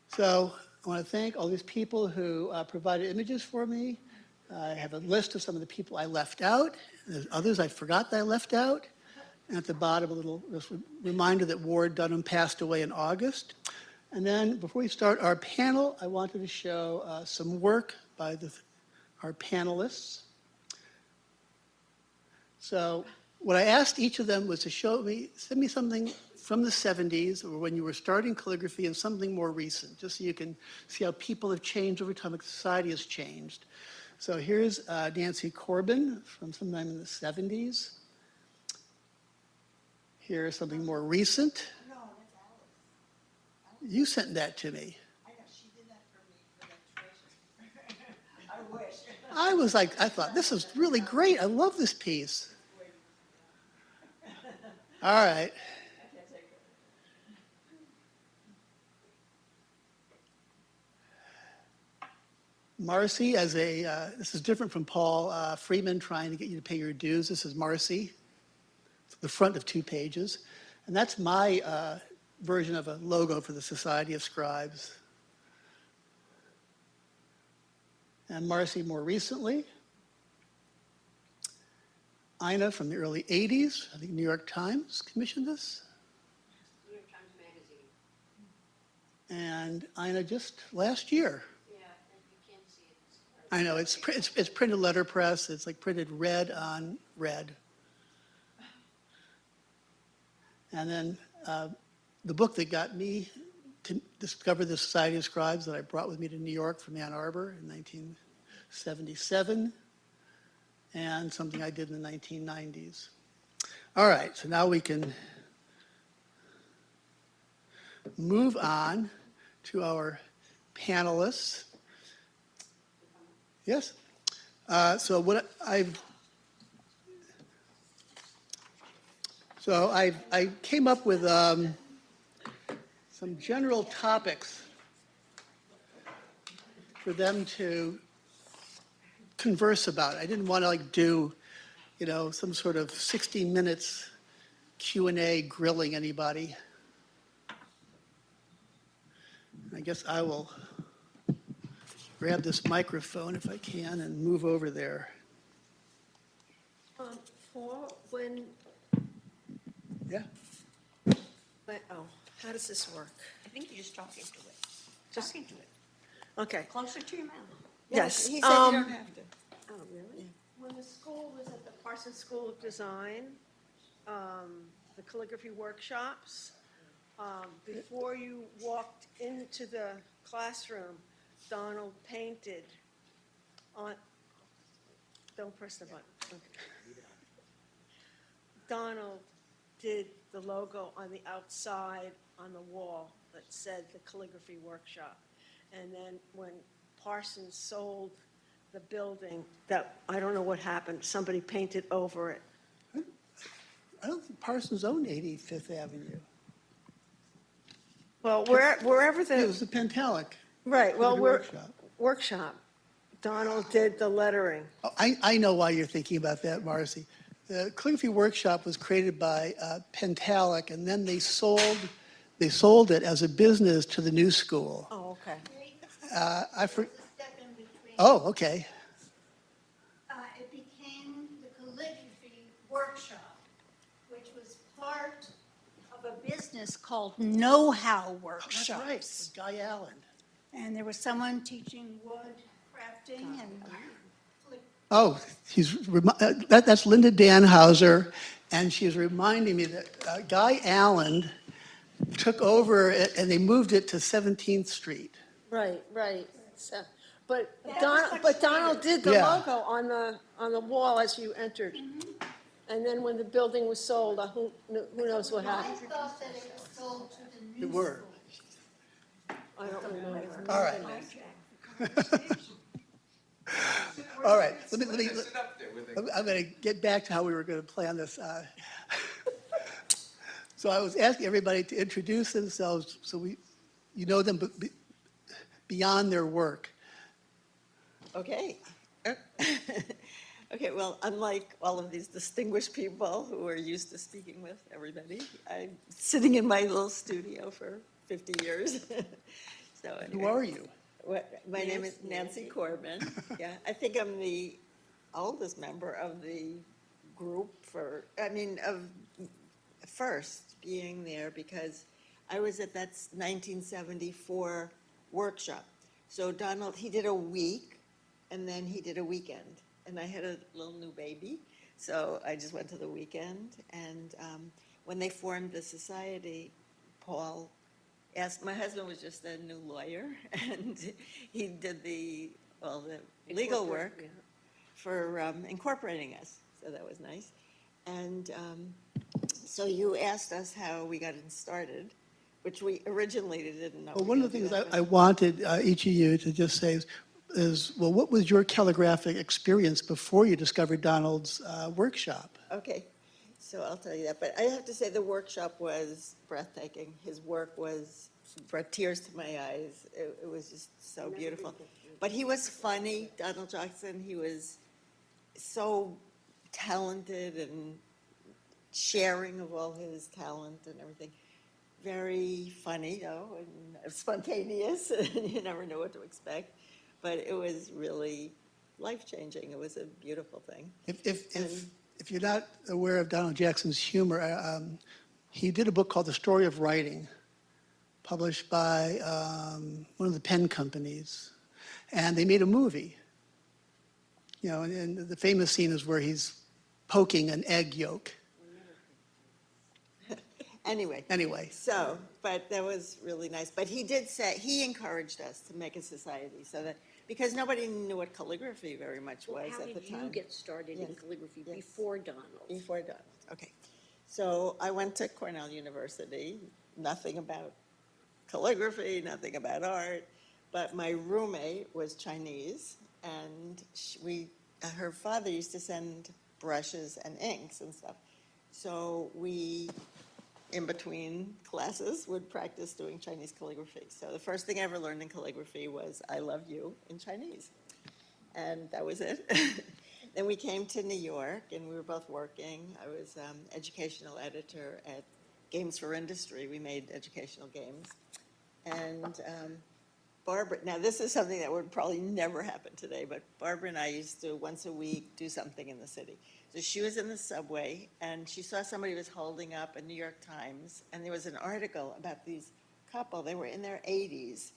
so I want to thank all these people who provided images for me. I have a list of some of the people I left out. There's others I forgot that I left out. And at the bottom, a little reminder that Ward Dunham passed away in August. And then before we start our panel, I wanted to show some work by our panelists. So what I asked each of them was to send me something from the 70s or when you were starting calligraphy and something more recent, just so you can see how people have changed over time, like society has changed. So here's Nancy Corbin from sometime in the 70s. Here's something more recent. No, that's Alice. You sent that to me. I know, she did that for me for that treasure. I wish. I thought, this is really great. I love this piece. All right. Marcy, this is different from Paul Freeman trying to get you to pay your dues. This is Marcy, the front of 2 pages. And that's my version of a logo for the Society of Scribes. and Marcy more recently. Ina from the early 80s, I think New York Times commissioned this. New York Times Magazine. And Ina just last year. Yeah, and you can't see it. I know, it's printed letterpress, it's like printed red on red. And then the book that got me to discover the Society of Scribes that I brought with me to New York from Ann Arbor in 1977, and something I did in the 1990s. All right, so now we can move on to our panelists. Yes? So I came up with some general topics for them to converse about. I didn't want to do, some sort of 60 minutes Q&A grilling anybody. I guess I will grab this microphone if I can and move over there. Paul, when, Yeah? how does this work? I think you're just talking to it. Just- Talking to it. Okay. Closer to your mouth. Yes. He said you don't have to. Oh, really? When the school was at the Parsons School of Design, the calligraphy workshops, before you walked into the classroom, Donald painted on, don't press the button. Okay. Donald did the logo on the outside on the wall that said the calligraphy workshop. And then when Parsons sold the building, that, I don't know what happened, somebody painted over it. I don't think Parsons owned 85th Avenue. Well, wherever It the, was the Pentalic. right, well, Calligraphy workshop, Donald did the lettering. Oh, I know why you're thinking about that, Marcy. The calligraphy workshop was created by Pentalic, and then they sold it as a business to the new school. Oh, okay. Step in between. Oh, okay. It became the calligraphy workshop, which was part of a business called Know-How That's Workshops. right, Guy Allen. And there was someone teaching wood crafting and Oh, that's Linda Danhauser, and she's reminding me that Guy Allen took over it, and they moved it to 17th Street. Right. So, but That was Donald, much but Donald did the Yeah. logo on the wall as you entered. And then when the building was sold, who knows what I happened? thought that it was sold to the new It were. school. I don't remember. All right. All right, I'm going to get back to how we were going to plan this. So I was asking everybody to introduce themselves so you know them beyond their work. Okay. Okay, well, unlike all of these distinguished people who are used to speaking with everybody, I'm sitting in my little studio for 50 years. So Who anyway, are you? my name is Nancy Corbin. Yeah, I think I'm the oldest member of the group of first being there because I was at that 1974 workshop. So Donald, he did a week and then he did a weekend. And I had a little new baby, so I just went to the weekend. And when they formed the society, Paul asked, my husband was just a new lawyer, and he did the legal work for incorporating us. So that was nice. And so you asked us how we got it started, which we originally didn't know. Well, one of the things I wanted each of you to just say is, well, what was your calligraphic experience before you discovered Donald's workshop? Okay, so I'll tell you that. But I have to say the workshop was breathtaking. His work brought tears to my eyes. It was just so beautiful. But he was funny, Donald Jackson. He was so talented and sharing of all his talent and everything. Very funny, and spontaneous. You never know what to expect. but it was really life-changing. It was a beautiful thing. If you're not aware of Donald Jackson's humor, he did a book called The Story of Writing, published by one of the pen companies, and they made a movie. You know, and the famous scene is where he's poking an egg yolk. Anyway, so, but that was really nice. But he did say, he encouraged us to make a society so that, because nobody knew what calligraphy very much was How at the did time. you get started in Yes. calligraphy Yes. before Donald? Before Donald, okay. So I went to Cornell University, nothing about calligraphy, nothing about art, but my roommate was Chinese, and her father used to send brushes and inks and stuff. So we, in between classes, would practice doing Chinese calligraphy. So the first thing I ever learned in calligraphy was "I love you" in Chinese. And that was it. Then we came to New York, and we were both working. I was educational editor at Games for Industry. We made educational games. And Barbara, now this is something that would probably never happen today, but Barbara and I used to, once a week, do something in the city. So she was in the subway, and she saw somebody was holding up a New York Times, and there was an article about these couple. They were in their 80s,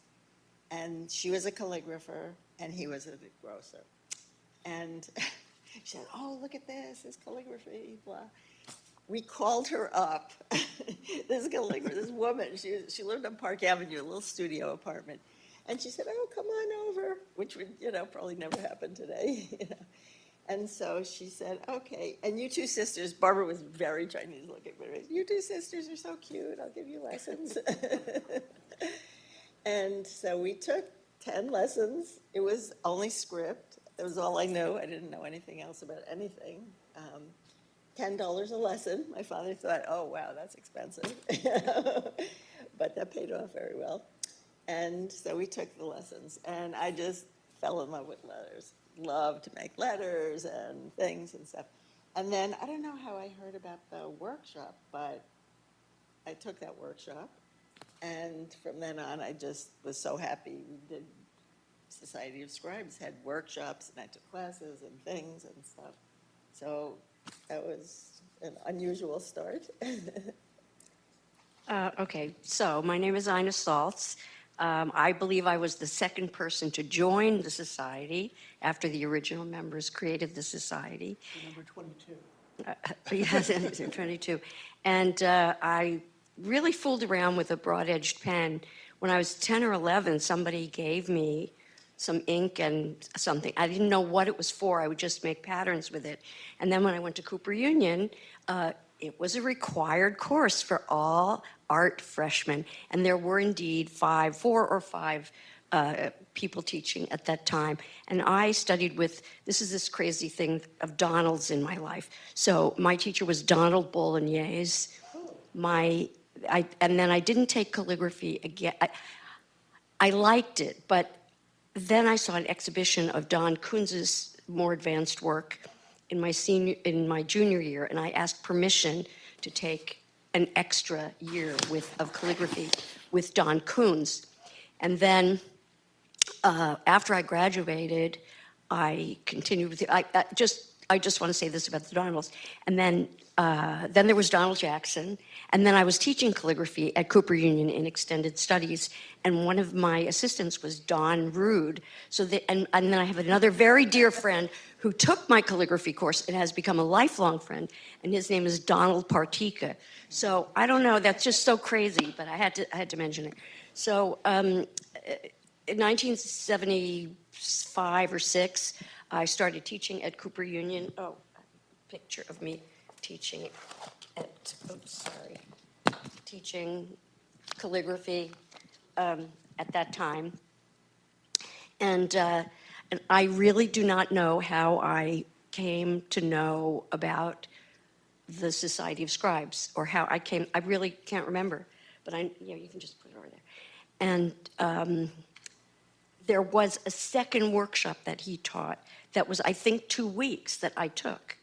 and she was a calligrapher, and he was a grocer. And she said, "Oh, look at this calligraphy, blah." We called her up, this calligrapher, this woman, she lived on Park Avenue, a little studio apartment. And she said, "Oh, come on over," which would, probably never happen today, And so she said, "Okay, and you two sisters," Barbara was very Chinese looking, but "you two sisters are so cute, I'll give you lessons." And so we took 10 lessons. It was only script. That was all I knew. I didn't know anything else about anything. $10 a lesson. My father thought, "Oh, wow, that's expensive." But that paid off very well. And so we took the lessons, and I just fell in love with letters. Loved to make letters and things and stuff. And then, I don't know how I heard about the workshop, but I took that workshop. And from then on, I just was so happy. We did Society of Scribes, had workshops, and I took classes and things and stuff. So that was an unusual start. Okay, so my name is Ina Saltz. I believe I was the second person to join the society after the original members created the society. Number 22. Yes, in 22. And I really fooled around with a broad-edged pen. When I was 10 or 11, somebody gave me some ink and something. I didn't know what it was for. I would just make patterns with it. And then when I went to Cooper Union, it was a required course for all art freshmen. And there were indeed 4 or 5 people teaching at that time. And I studied with, this crazy thing of Donalds in my life. So my teacher was Donald Bolognese. And then I didn't take calligraphy again. I liked it, but then I saw an exhibition of Don Kunz's more advanced work in my junior year, and I asked permission to take an extra year of calligraphy with Don Kunz. And then after I graduated, I continued with I just want to say this about the Donalds. And then there was Donald Jackson, and then I was teaching calligraphy at Cooper Union in extended studies, and one of my assistants was Don Rude. And then I have another very dear friend who took my calligraphy course and has become a lifelong friend, and his name is Donald Partika. So I don't know, that's just so crazy, but I had to mention it. So in 1975 or 6, I started teaching at Cooper Union. Oh, a picture of me teaching teaching calligraphy at that time. And I really do not know how I came to know about the Society of Scribes, or how I really can't remember, but you can just put it over there. And there was a second workshop that he taught that was, I think, 2 weeks that I took.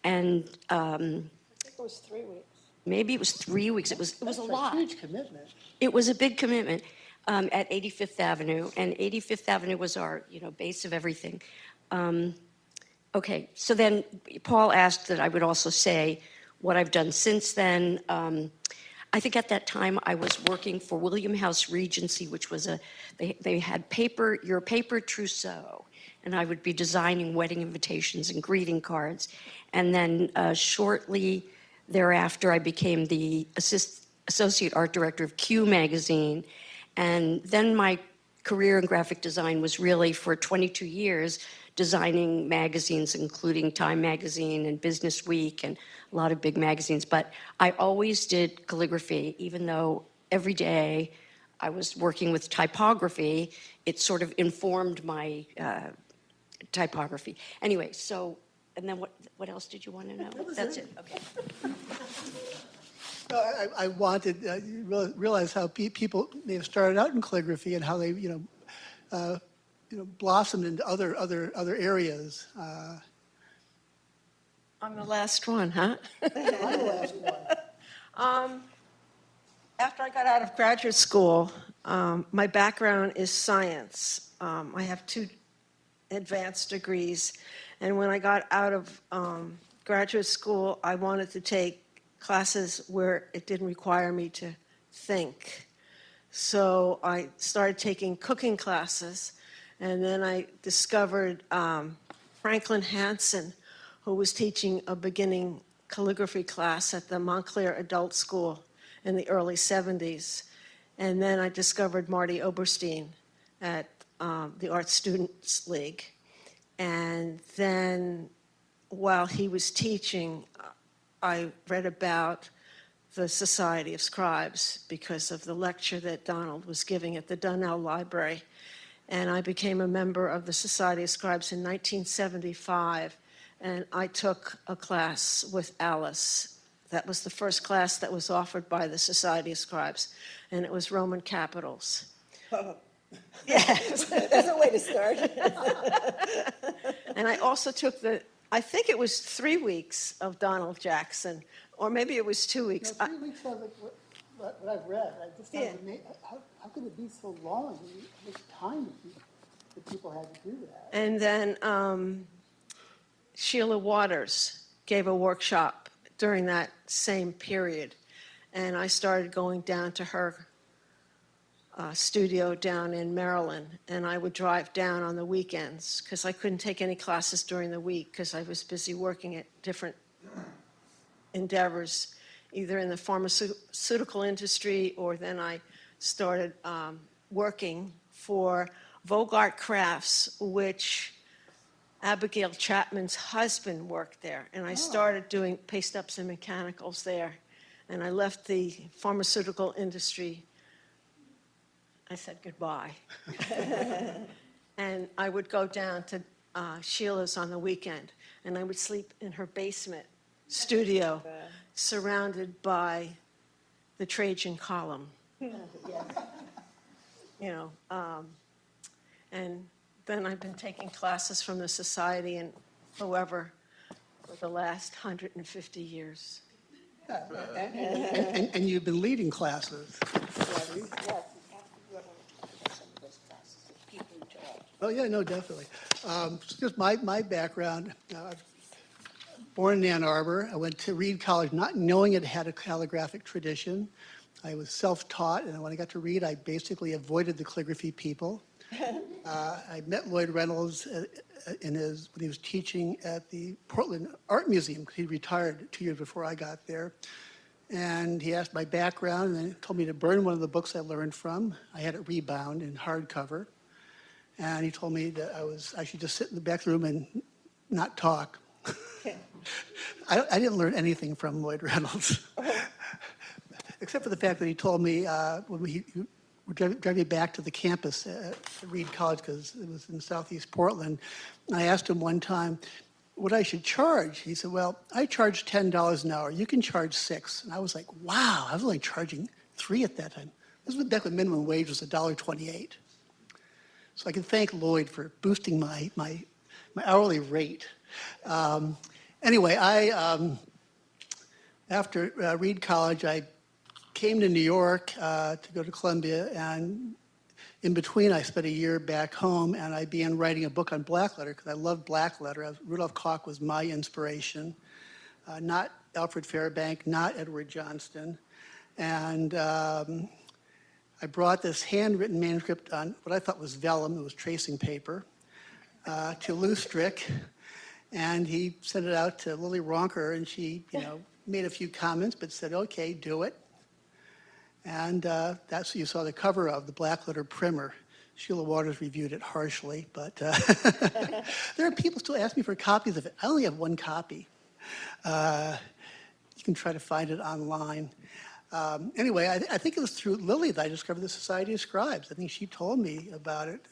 And I think it was 3 weeks. maybe it was 3 weeks. It was a lot. Huge commitment. It was a big commitment. at 85th Avenue, and 85th Avenue was our, base of everything. Okay, so then Paul asked that I would also say what I've done since then. I think at that time I was working for William House Regency, which was they had your paper trousseau, and I would be designing wedding invitations and greeting cards. And then shortly thereafter, I became the associate art director of Q magazine. And then my career in graphic design was really for 22 years designing magazines, including Time Magazine and Business Week and a lot of big magazines. But I always did calligraphy, even though every day I was working with typography. It sort of informed my typography. Anyway, so, and then what else did you want to know? That's it, okay. No, I wanted, you realize how people may have started out in calligraphy and how they, blossomed into other areas. I'm the last one, huh? I'm the last one. After I got out of graduate school, my background is science. I have 2 advanced degrees, and when I got out of graduate school, I wanted to take classes where it didn't require me to think. So I started taking cooking classes, and then I discovered Franklin Hansen, who was teaching a beginning calligraphy class at the Montclair Adult School in the early 70s. And then I discovered Marty Oberstein at the Art Students League. And then while he was teaching, I read about the Society of Scribes because of the lecture that Donald was giving at the Donnell Library. And I became a member of the Society of Scribes in 1975. And I took a class with Alice. That was the first class that was offered by the Society of Scribes, and it was Roman capitals. Oh, Yes. that's a way to start. And I also took I think it was 3 weeks of Donald Jackson, or maybe it was 2 weeks. 3 weeks sounds like what I've read. I just Yeah. how could it be so long? How much time that people had to do that? And then Sheila Waters gave a workshop during that same period. And I started going down to her studio down in Maryland. And I would drive down on the weekends because I couldn't take any classes during the week because I was busy working at different endeavors, either in the pharmaceutical industry, or then I started working for Vogart Crafts, which Abigail Chapman's husband worked there, and I started doing paste-ups and mechanicals there. And I left the pharmaceutical industry. I said goodbye. And I would go down to Sheila's on the weekend, and I would sleep in her basement studio, surrounded by the Trajan column. And then I've been taking classes from the Society and whoever for the last 150 years. And you've been leading classes. Oh, yeah, no, definitely. Just my background, born in Ann Arbor. I went to Reed College not knowing it had a calligraphic tradition. I was self-taught, and when I got to Reed, I basically avoided the calligraphy people. I met Lloyd Reynolds when he was teaching at the Portland Art Museum, because he retired 2 years before I got there. And he asked my background, and then told me to burn one of the books I learned from. I had it rebound in hardcover. And he told me that I should just sit in the back room and not talk. I didn't learn anything from Lloyd Reynolds, except for the fact that he told me when he would drive me back to the campus at Reed College, because it was in southeast Portland. And I asked him one time what I should charge. He said, well, I charge $10 an hour. You can charge $6. And I was like, wow, I was only charging $3 at that time. This was back when minimum wage was $1.28. So I can thank Lloyd for boosting my hourly rate. Anyway, after Reed College, I came to New York to go to Columbia and In between, I spent a year back home, and I began writing a book on blackletter because I loved blackletter. Rudolph Koch was my inspiration, not Alfred Fairbank, not Edward Johnston. And I brought this handwritten manuscript on what I thought was vellum, it was tracing paper, to Lou Strick, and he sent it out to Lily Ronker, and she, made a few comments, but said, okay, do it. And that's what you saw the cover of, the blackletter primer. Sheila Waters reviewed it harshly, but there are people still ask me for copies of it. I only have one copy. You can try to find it online. Anyway, I think it was through Lily that I discovered the Society of Scribes. I think she told me about it,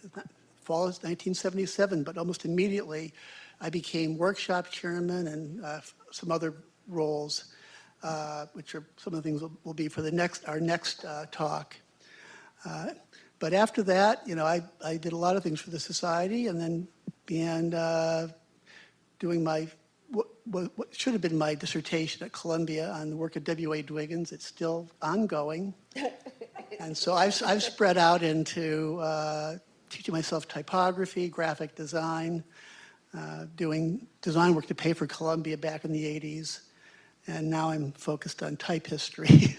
fall of 1977, but almost immediately I became workshop chairman and some other roles, which are some of the things will be for our next talk. But after that, I did a lot of things for the Society, and then began doing what should have been my dissertation at Columbia on the work of W.A. Dwiggins. It's still ongoing. And so I've spread out into teaching myself typography, graphic design, doing design work to pay for Columbia back in the 80s. And now I'm focused on type history.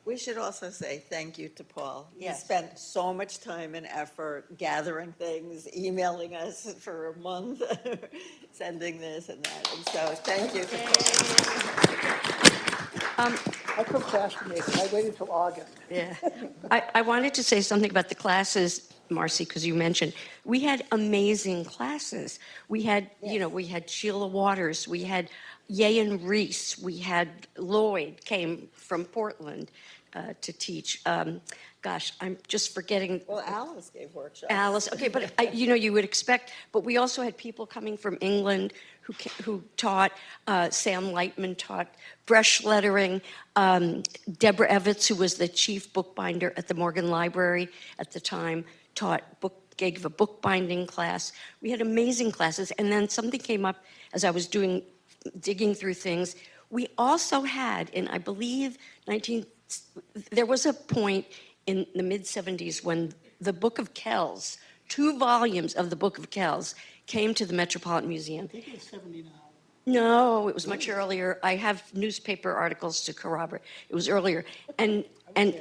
We should also say thank you to Paul. He Yes. spent so much time and effort gathering things, emailing us for a month, sending this and that. And so thank you to Paul. I procrastinated. I waited until August. Yeah. I wanted to say something about the classes, Marcy, because you mentioned we had amazing classes. We had, we had Sheila Waters, we had Yayan Reese, we had Lloyd came from Portland to teach. Gosh, I'm just forgetting. Well, Alice gave workshops. Alice, okay, but you would expect, but we also had people coming from England who taught. Sam Lightman taught brush lettering. Deborah Evitz, who was the chief bookbinder at the Morgan Library at the time, gave a bookbinding class. We had amazing classes, and then something came up as I was digging through things. We also had, in I believe there was a point in the mid-70s when the Book of Kells, 2 volumes of the Book of Kells, came to the Metropolitan Museum. I think it was 79. No, it was much earlier. I have newspaper articles to corroborate. It was earlier. And 79, I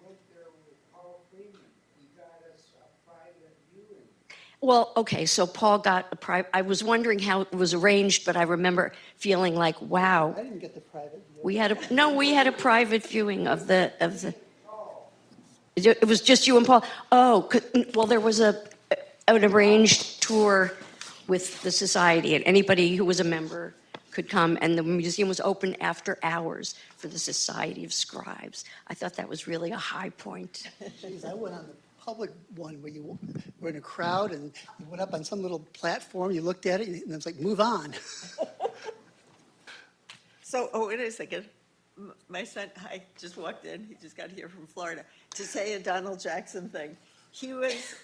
went there with Paul Freeman. He got us a private viewing. well, okay, so Paul got a private. I was wondering how it was arranged, but I remember feeling like, wow, I didn't get the private view. we had a private viewing of the. It was just you and Paul. Oh, well, there was an arranged tour with the society, and anybody who was a member could come, and the museum was open after hours for the Society of Scribes. I thought that was really a high point. Jeez, I went on the public one where you were in a crowd and you went up on some little platform, you looked at it, and it was like, move on. So, wait a second. My son, I just walked in, he just got here from Florida, to say a Donald Jackson thing. He was,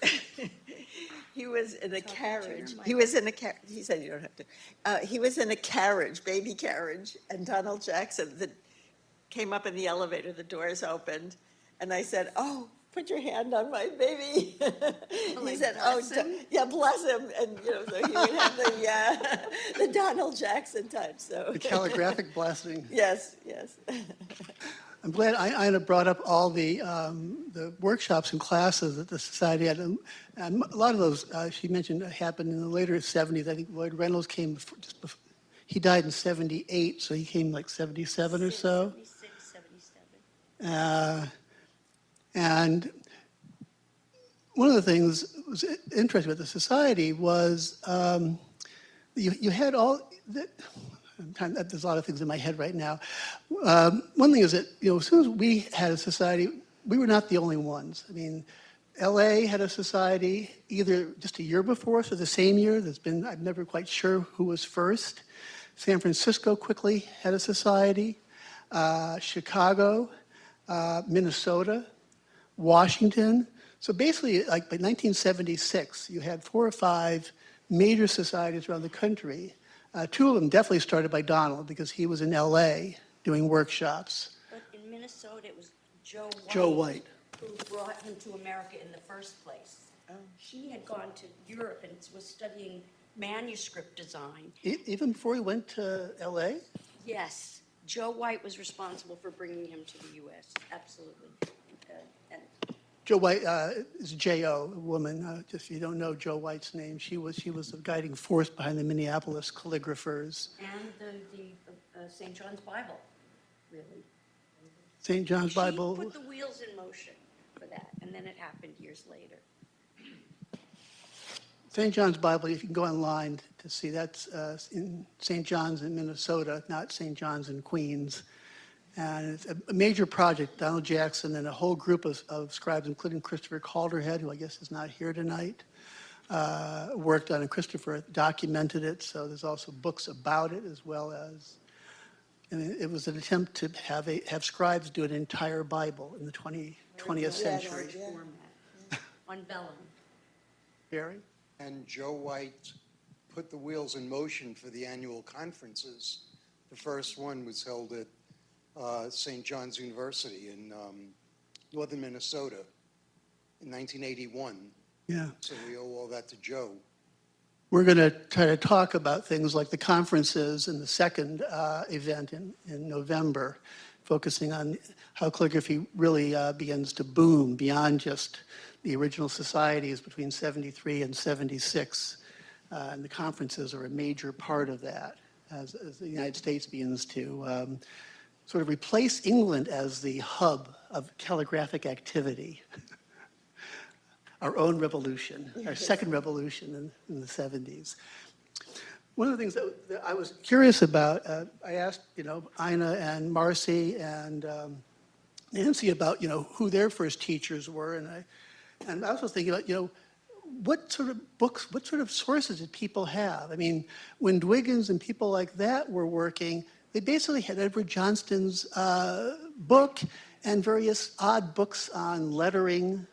he was in a carriage. He was in a carriage. He said you don't have to. He was in a carriage, baby carriage, and Donald Jackson came up in the elevator, the doors opened, and I said, oh, put your hand on my baby. He said, bless him? yeah, bless him. And, so he would have the Donald Jackson touch, so. The calligraphic blessing. Yes, yes. I'm glad Ina brought up all the workshops and classes that the society had. And a lot of those, she mentioned, happened in the later 70s. I think Lloyd Reynolds came just before. He died in 78, so he came like 77 or so. 76, 77. And one of the things that was interesting about the society was you had all that. There's a lot of things in my head right now. One thing is that as soon as we had a society, we were not the only ones. I mean, L.A. had a society either just a year before us or the same year. I'm never quite sure who was first. San Francisco quickly had a society. Chicago, Minnesota, Washington. So basically, like by 1976, you had 4 or 5 major societies around the country. 2 of them definitely started by Donald because he was in L.A. doing workshops. But in Minnesota, it was Joe White. who brought him to America in the first place. She had gone to Europe and was studying manuscript design. Even before he went to LA? Yes, Joe White was responsible for bringing him to the U.S., absolutely. And Joe White is J.O., a woman. Just if you don't know Joe White's name, she was the guiding force behind the Minneapolis calligraphers. And the St. John's Bible, really. St. John's Bible. She put the wheels in motion for that, and then it happened years later. St. John's Bible, you can go online to see that's in St. John's in Minnesota, not St. John's in Queens. And it's a major project. Donald Jackson and a whole group of scribes, including Christopher Calderhead, who I guess is not here tonight, worked on it. Christopher documented it, so there's also books about it as well as, and it was an attempt to have scribes do an entire Bible in the 20th century. Format. On vellum. Barry? And Joe White put the wheels in motion for the annual conferences. The first one was held at St. John's University in northern Minnesota in 1981. Yeah. So we owe all that to Joe. We're going to try to talk about things like the conferences and the second event in November, focusing on how calligraphy really begins to boom beyond just the original societies between 73 and 76. And the conferences are a major part of that as the United States begins to sort of replace England as the hub of calligraphic activity. Our own revolution, our second revolution in the 70s. One of the things that I was curious about, I asked, Ina and Marcy and Nancy about, who their first teachers were, and I was also thinking about, what sort of books, what sort of sources did people have? I mean, when Dwiggins and people like that were working, they basically had Edward Johnston's book and various odd books on lettering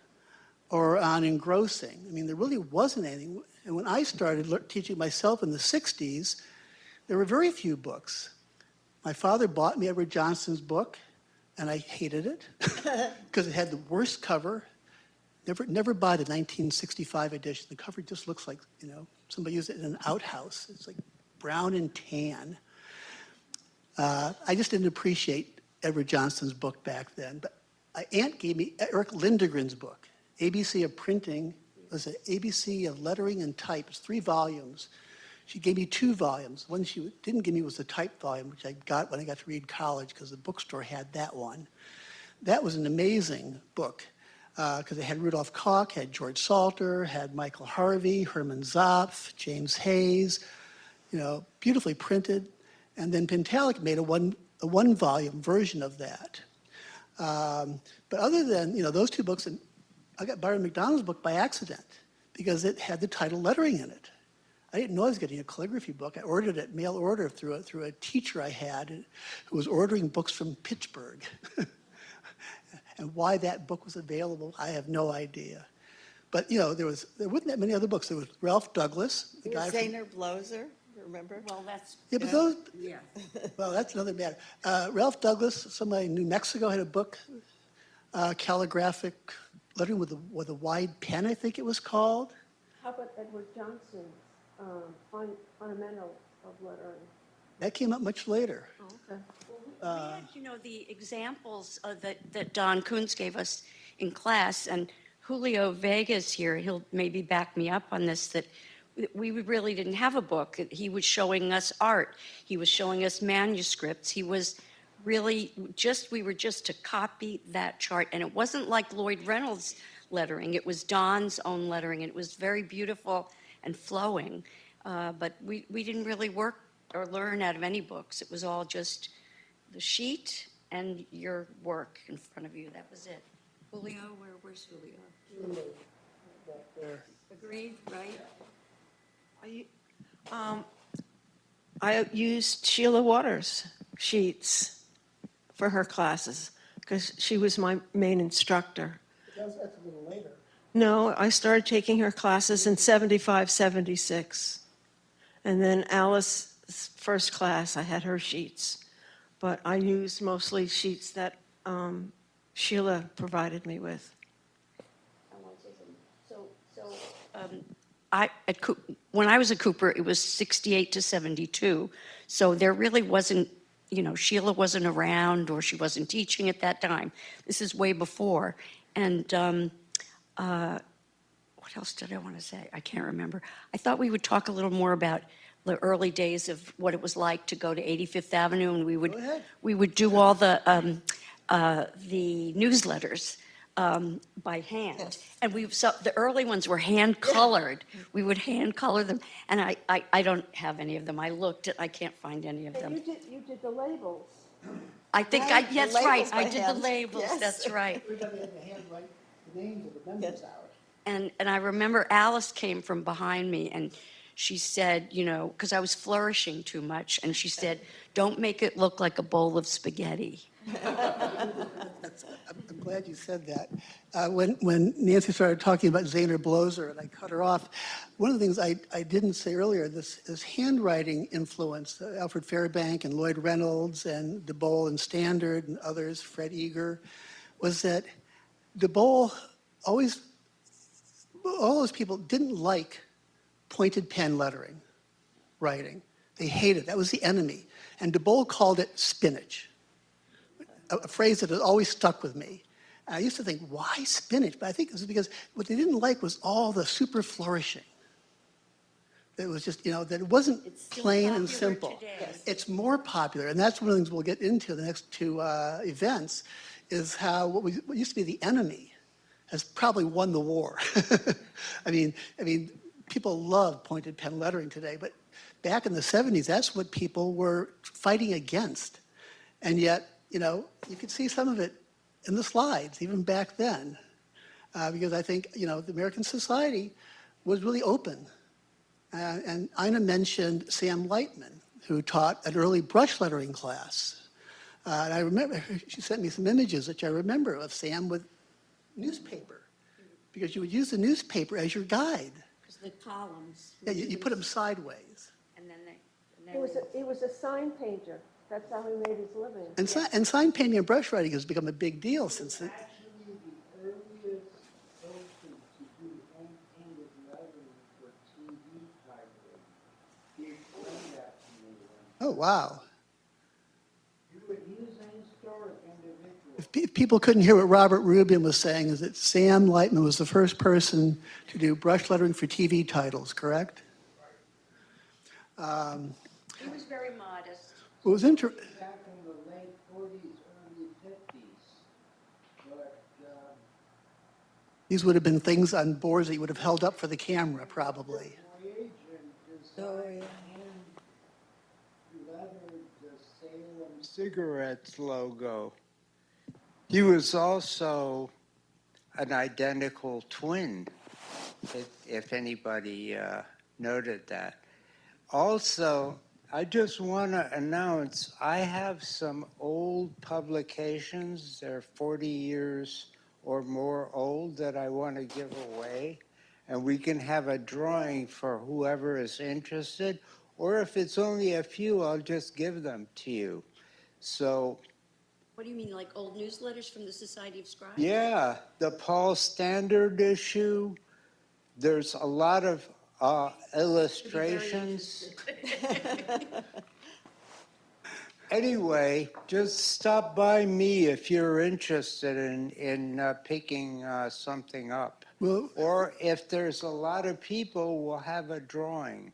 or on engrossing. I mean, there really wasn't anything. And when I started teaching myself in the 60s, there were very few books. My father bought me Edward Johnston's book, and I hated it because it had the worst cover. Never buy the 1965 edition. The cover just looks like, somebody used it in an outhouse. It's like brown and tan. I just didn't appreciate Edward Johnston's book back then. But my aunt gave me Eric Lindegren's book, ABC of Printing. Was it ABC of Lettering and Type? It's 3 volumes. She gave me 2 volumes. One she didn't give me was the type volume, which I got when I got to Reed College because the bookstore had that one. That was an amazing book because it had Rudolph Koch, had George Salter, had Michael Harvey, Herman Zopf, James Hayes, beautifully printed. And then Pintalik made a one-volume version of that. But other than, those 2 books, and I got Byron McDonald's book by accident because it had the title lettering in it. I didn't know I was getting a calligraphy book. I ordered it mail order through a teacher I had who was ordering books from Pittsburgh. And why that book was available, I have no idea. But there wasn't that many other books. There was Ralph Douglas, the guy Zainer Bloser, remember? Well, that's... Yeah, but those... Yeah. Well, that's another matter. Ralph Douglas, somebody in New Mexico, had a book, calligraphic lettering with a wide pen, I think it was called. How about Edward Johnson's Fundamental of Lettering? That came up much later. Oh, okay. We had, the examples that Don Koons gave us in class, and Julio Vega's here, he'll maybe back me up on this, that we really didn't have a book. He was showing us art. He was showing us manuscripts. He was really we were just to copy that chart. And it wasn't like Lloyd Reynolds' lettering. It was Don's own lettering. And it was very beautiful and flowing. But we didn't really work or learn out of any books. It was all just the sheet and your work in front of you. That was it. Julio, where's Julio? Agreed, right? I used Sheila Waters' sheets for her classes because she was my main instructor. That's a little later. No, I started taking her classes in 75, 76. And then Alice's first class, I had her sheets. But I used mostly sheets that Sheila provided me with. I want to say something. When I was at Cooper, it was 68 to 72. So there really wasn't, Sheila wasn't around or she wasn't teaching at that time. This is way before. And what else did I want to say? I can't remember. I thought we would talk a little more about the early days of what it was like to go to 85th Avenue, and Go ahead. we would do all the newsletters by hand. Yes. And so the early ones were hand colored. We would hand color them, and I don't have any of them. I looked, I can't find any of them. You did the labels. I think Right, the yes, right. labels by I did the hand. labels. Yes. That's right. Everybody had to handwrite the names of the members out. And I remember Alice came from behind me and she said, because I was flourishing too much, and she said, "Don't make it look like a bowl of spaghetti." I'm glad you said that. When Nancy started talking about Zaner Bloser and I cut her off, one of the things I didn't say earlier, this handwriting influence, Alfred Fairbank and Lloyd Reynolds and De Boll and Standard and others, Fred Eager, was that De Boll always, all those people didn't like pointed pen lettering, writing. They hated it. That was the enemy. And De Boll called it spinach, a phrase that has always stuck with me. And I used to think, why spinach? But I think it was because what they didn't like was all the super flourishing. It was just, that it wasn't It's still plain and popular simple. today. Yes. It's more popular, and that's one of the things we'll get into the next two events, is how what used to be the enemy has probably won the war. I mean, people love pointed pen lettering today, but back in the 70s, that's what people were fighting against. And yet, you could see some of it in the slides, even back then, because I think, the American society was really open. And Ina mentioned Sam Lightman, who taught an early brush lettering class. And I remember, she sent me some images, which I remember, of Sam with newspaper, because you would use the newspaper as your guide. Because the columns. Yeah, you put them sideways. And then He was a sign painter. That's how he made his living. And sign painting and brush writing has become a big deal since then. Actually, the earliest person to do hand-painted lettering for TV titles. He explained that to me once. Oh, wow. He was an historic individual. If people couldn't hear what Robert Rubin was saying, is that Sam Lightman was the first person to do brush lettering for TV titles, correct? he was very modest. What was interesting. Back in the late 40s, early 50s. But These would have been things on boards that you would have held up for the camera, probably. my agent designed and lettered the Salem Cigarettes logo. He was also an identical twin, if anybody noted that. Also, I just want to announce, I have some old publications. They're 40 years or more old that I want to give away. And we can have a drawing for whoever is interested. Or if it's only a few, I'll just give them to you. So, What do you mean, like old newsletters from the Society of Scribes? yeah, the Paul Standard issue. There's a lot of illustrations. Anyway, just stop by me if you're interested in picking something up. Well, Or if there's a lot of people, we'll have a drawing.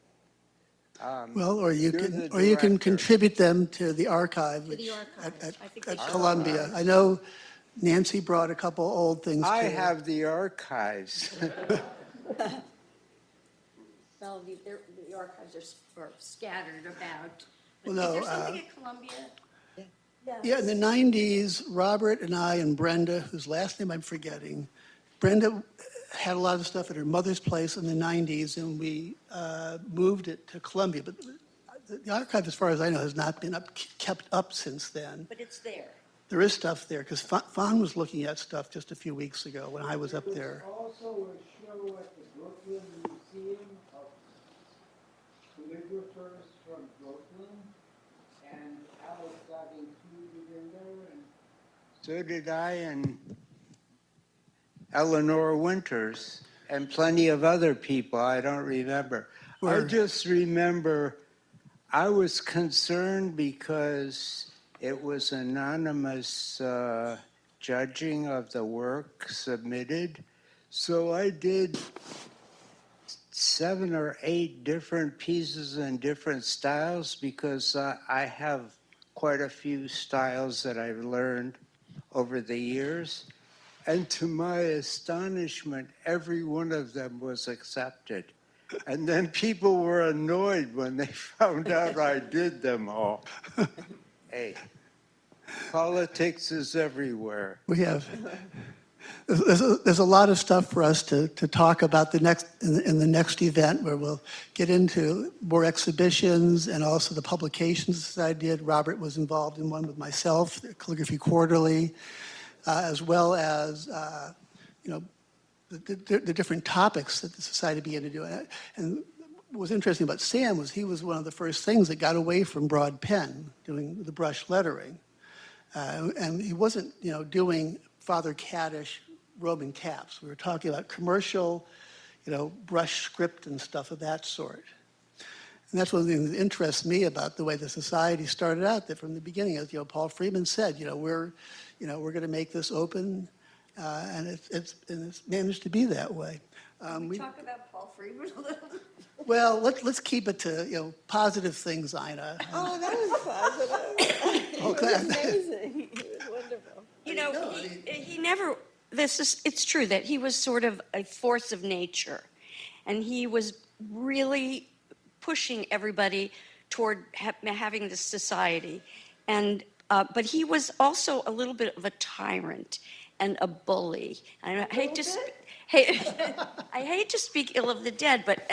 or you You're can, the or you can director. contribute them to the archive, To the archives. at I think they at should. Columbia. I know Nancy brought a couple old things I too. have the archives. Well, the archives are scattered about. Well, Is no, there something at Columbia? Yeah, in the 90s, Robert and I and Brenda, whose last name I'm forgetting, Brenda had a lot of stuff at her mother's place in the 90s, and we moved it to Columbia. But the archive, as far as I know, has not been kept up since then. But it's there. There is stuff there, because Fawn was looking at stuff just a few weeks ago when I was up there. Also a show at the Brooklyn Museum of Calligraphers from Brooklyn, and Alice got included in there, and So did I, and Eleanor Winters, and plenty of other people. I don't remember. I just remember I was concerned because it was anonymous judging of the work submitted. So I did 7 or 8 different pieces in different styles because I have quite a few styles that I've learned over the years. And to my astonishment, every one of them was accepted. And then people were annoyed when they found out I did them all. Hey, politics is everywhere. We have, there's a lot of stuff for us to talk about in the next event, where we'll get into more exhibitions and also the publications that I did. Robert was involved in one with myself, Calligraphy Quarterly, as well as the different topics that the society began to do. And what was interesting about Sam was he was one of the first things that got away from broad pen, doing the brush lettering. And he wasn't, doing Father Caddish Roman caps. We were talking about commercial, brush script and stuff of that sort. And that's one of the things that interests me about the way the society started out. That from the beginning, as Paul Freeman said, we're going to make this open, and it's managed to be that way. We talk about Paul Freeman a little. Well, let's keep it to positive things, Ina. Oh, that was positive. Oh, It was amazing. It was wonderful. He never, it's true that he was sort of a force of nature. And he was really pushing everybody toward having this society. And, but he was also a little bit of a tyrant and a bully. I hate to, I hate to speak ill of the dead, but,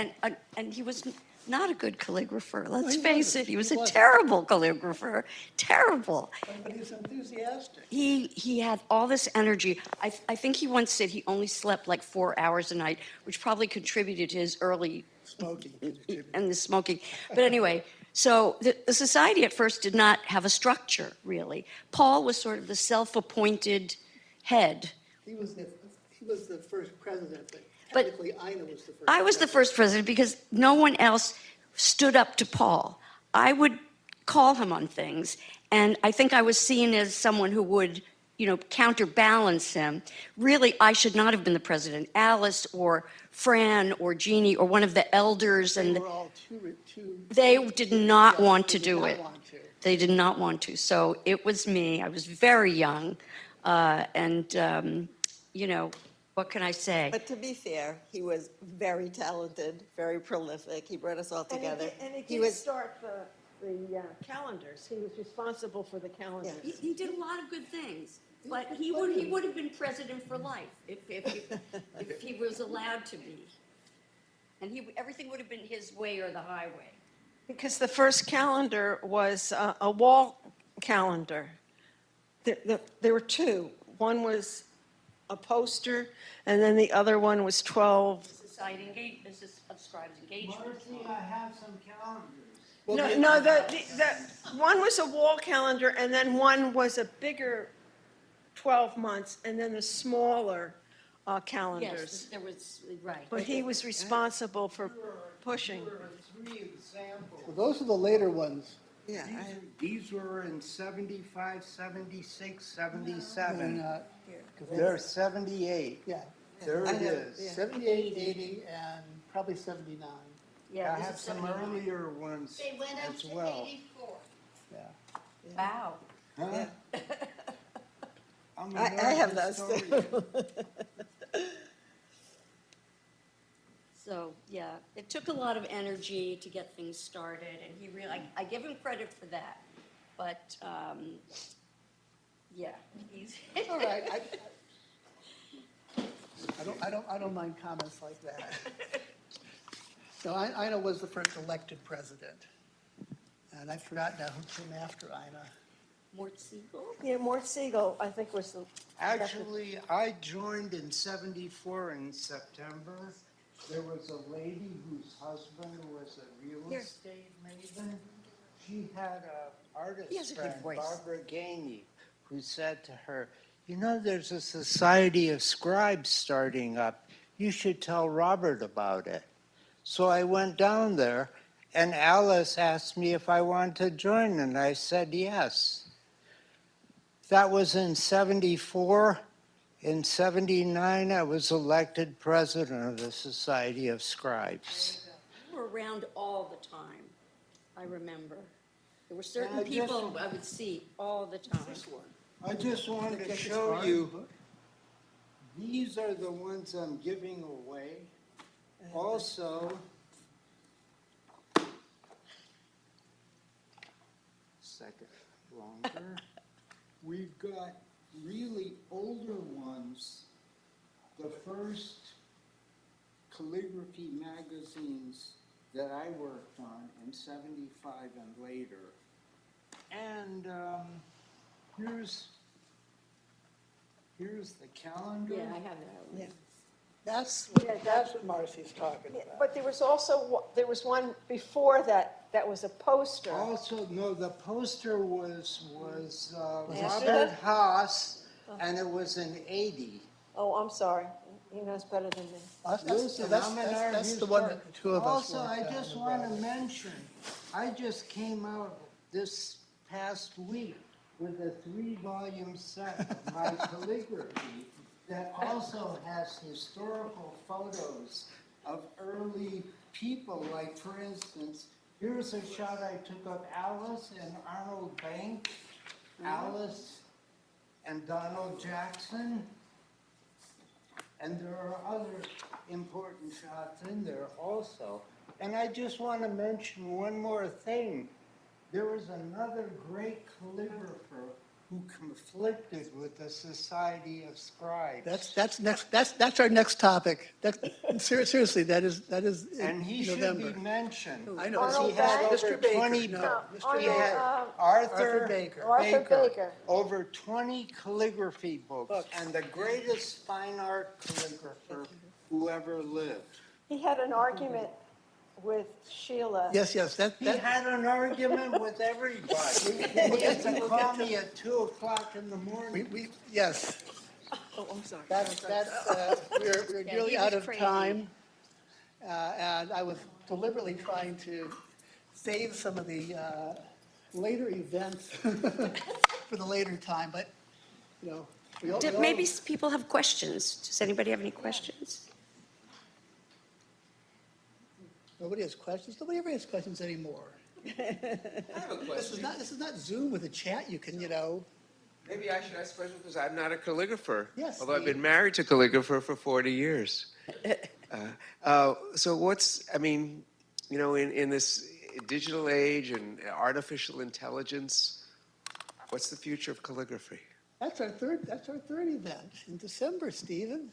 and he was not a good calligrapher. Let's face it, he was a terrible calligrapher. Terrible. But he's enthusiastic. He had all this energy. I think he once said he only slept like 4 hours a night, which probably contributed to his early Smoking. and the smoking. But anyway, so the society at first did not have a structure, really. Paul was sort of the self-appointed head. He was the first president, But technically Ina was the first. I was the first president because no one else stood up to Paul. I would call him on things, and I think I was seen as someone who would, counterbalance him. Really, I should not have been the president. Alice or Fran or Jeannie or one of the elders, and They were all too they did not want to they did do not it. want to. They did not want to. So it was me. I was very young, what can I say? But to be fair, he was very talented, very prolific. He brought us all together. And he He did was start the calendars. He was responsible for the calendars. Yeah. He did a lot of good things, but he would have been president for life if he was allowed to be. And everything would have been his way or the highway. Because the first calendar was a wall calendar. There were two. One was a poster, and then the other one was 12. Society of Scribes engagement. Marcy, I have some calendars. No, the one was a wall calendar, and then one was a bigger 12 months, and then the smaller calendars. Yes, there was, right. But he was responsible for pushing. There were 3 examples. Well, those are the later ones. yeah. These were in 75, 76, They're 77. not. They're 78. Yeah, There I it have- is. yeah. 78, 80, and probably 79. Yeah, I this have is some 79. earlier ones They went up as to well. 84. Yeah. Wow. Huh? Yeah. I'm I an have art those historian. too. So, yeah, it took a lot of energy to get things started, and he really, I give him credit for that. But, yeah, he's. All right. I don't mind comments like that. So Ina was the first elected president. And I forgot now who came after Ina. Mort Siegel? Yeah, Mort Siegel, I think, was the. Actually, I joined in 74 in September. There was a lady whose husband was a real estate maven. She had an He has artist a good friend, voice. Barbara Gainey, who said to her, "You know, there's a Society of Scribes starting up. You should tell Robert about it." So I went down there, and Alice asked me if I wanted to join, and I said yes. That was in 74. In 79, I was elected president of the Society of Scribes. You were around all the time, I remember. There were And certain I just- people I would see all the time. I just wanted to show you, these are the ones I'm giving away. Also, second longer, we've got really older ones, the first calligraphy magazines that I worked on in 75 and later. And here's the calendar. Yeah, I have that one. Yeah. That's what Marcy's talking about. But there was also, there was one before that, that was a poster. Also, no, the poster was Yes. Robert Haas, and it was an 80. Oh, I'm sorry. He knows better than me. Listen, that's I'm an art the one that the two of us Also, worked I on just in want to Bradford. mention, I just came out this past week with a 3-volume set of my calligraphy that also has historical photos of early people. Like, for instance, here's a shot I took of Alice and Arnold Banks, Alice and Donald Jackson. And there are other important shots in there also. And I just want to mention one more thing. There was another great calligrapher who conflicted with the Society of Scribes. That's our next topic. Seriously, that is And he in should November. be mentioned. I know. Because he Arnold had Banks? over Mr. Baker, 20 no, books. Mr. He had Baker. Arthur Arthur Baker. Arthur Baker. Over 20 calligraphy books, and the greatest fine art calligrapher who ever lived. He had an argument with Sheila. Yes, He had an argument with everybody. He used to call me at 2 o'clock in the morning. Yes. Oh, I'm sorry. We're Yeah, nearly he out was of crazy. time. And I was deliberately trying to save some of the later events for the later time, but, you know. we all- Maybe people have questions. Does anybody have any questions? Nobody has questions? Nobody ever has questions anymore. I have a question. This is not Zoom with a chat, you can, you know. Maybe I should ask a question because I'm not a calligrapher. Yes, Although I've Steve. been married to a calligrapher for 40 years. So in this digital age and artificial intelligence, what's the future of calligraphy? That's our third event in December, Stephen.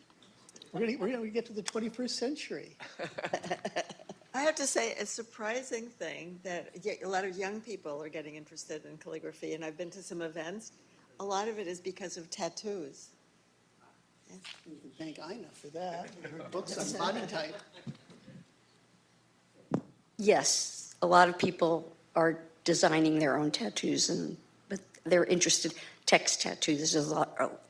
We're gonna get to the 21st century. I have to say, a surprising thing that a lot of young people are getting interested in calligraphy, and I've been to some events. A lot of it is because of tattoos. We can thank Ina for that, her books on body type. Yes, a lot of people are designing their own tattoos, but they're interested. Text tattoos, there's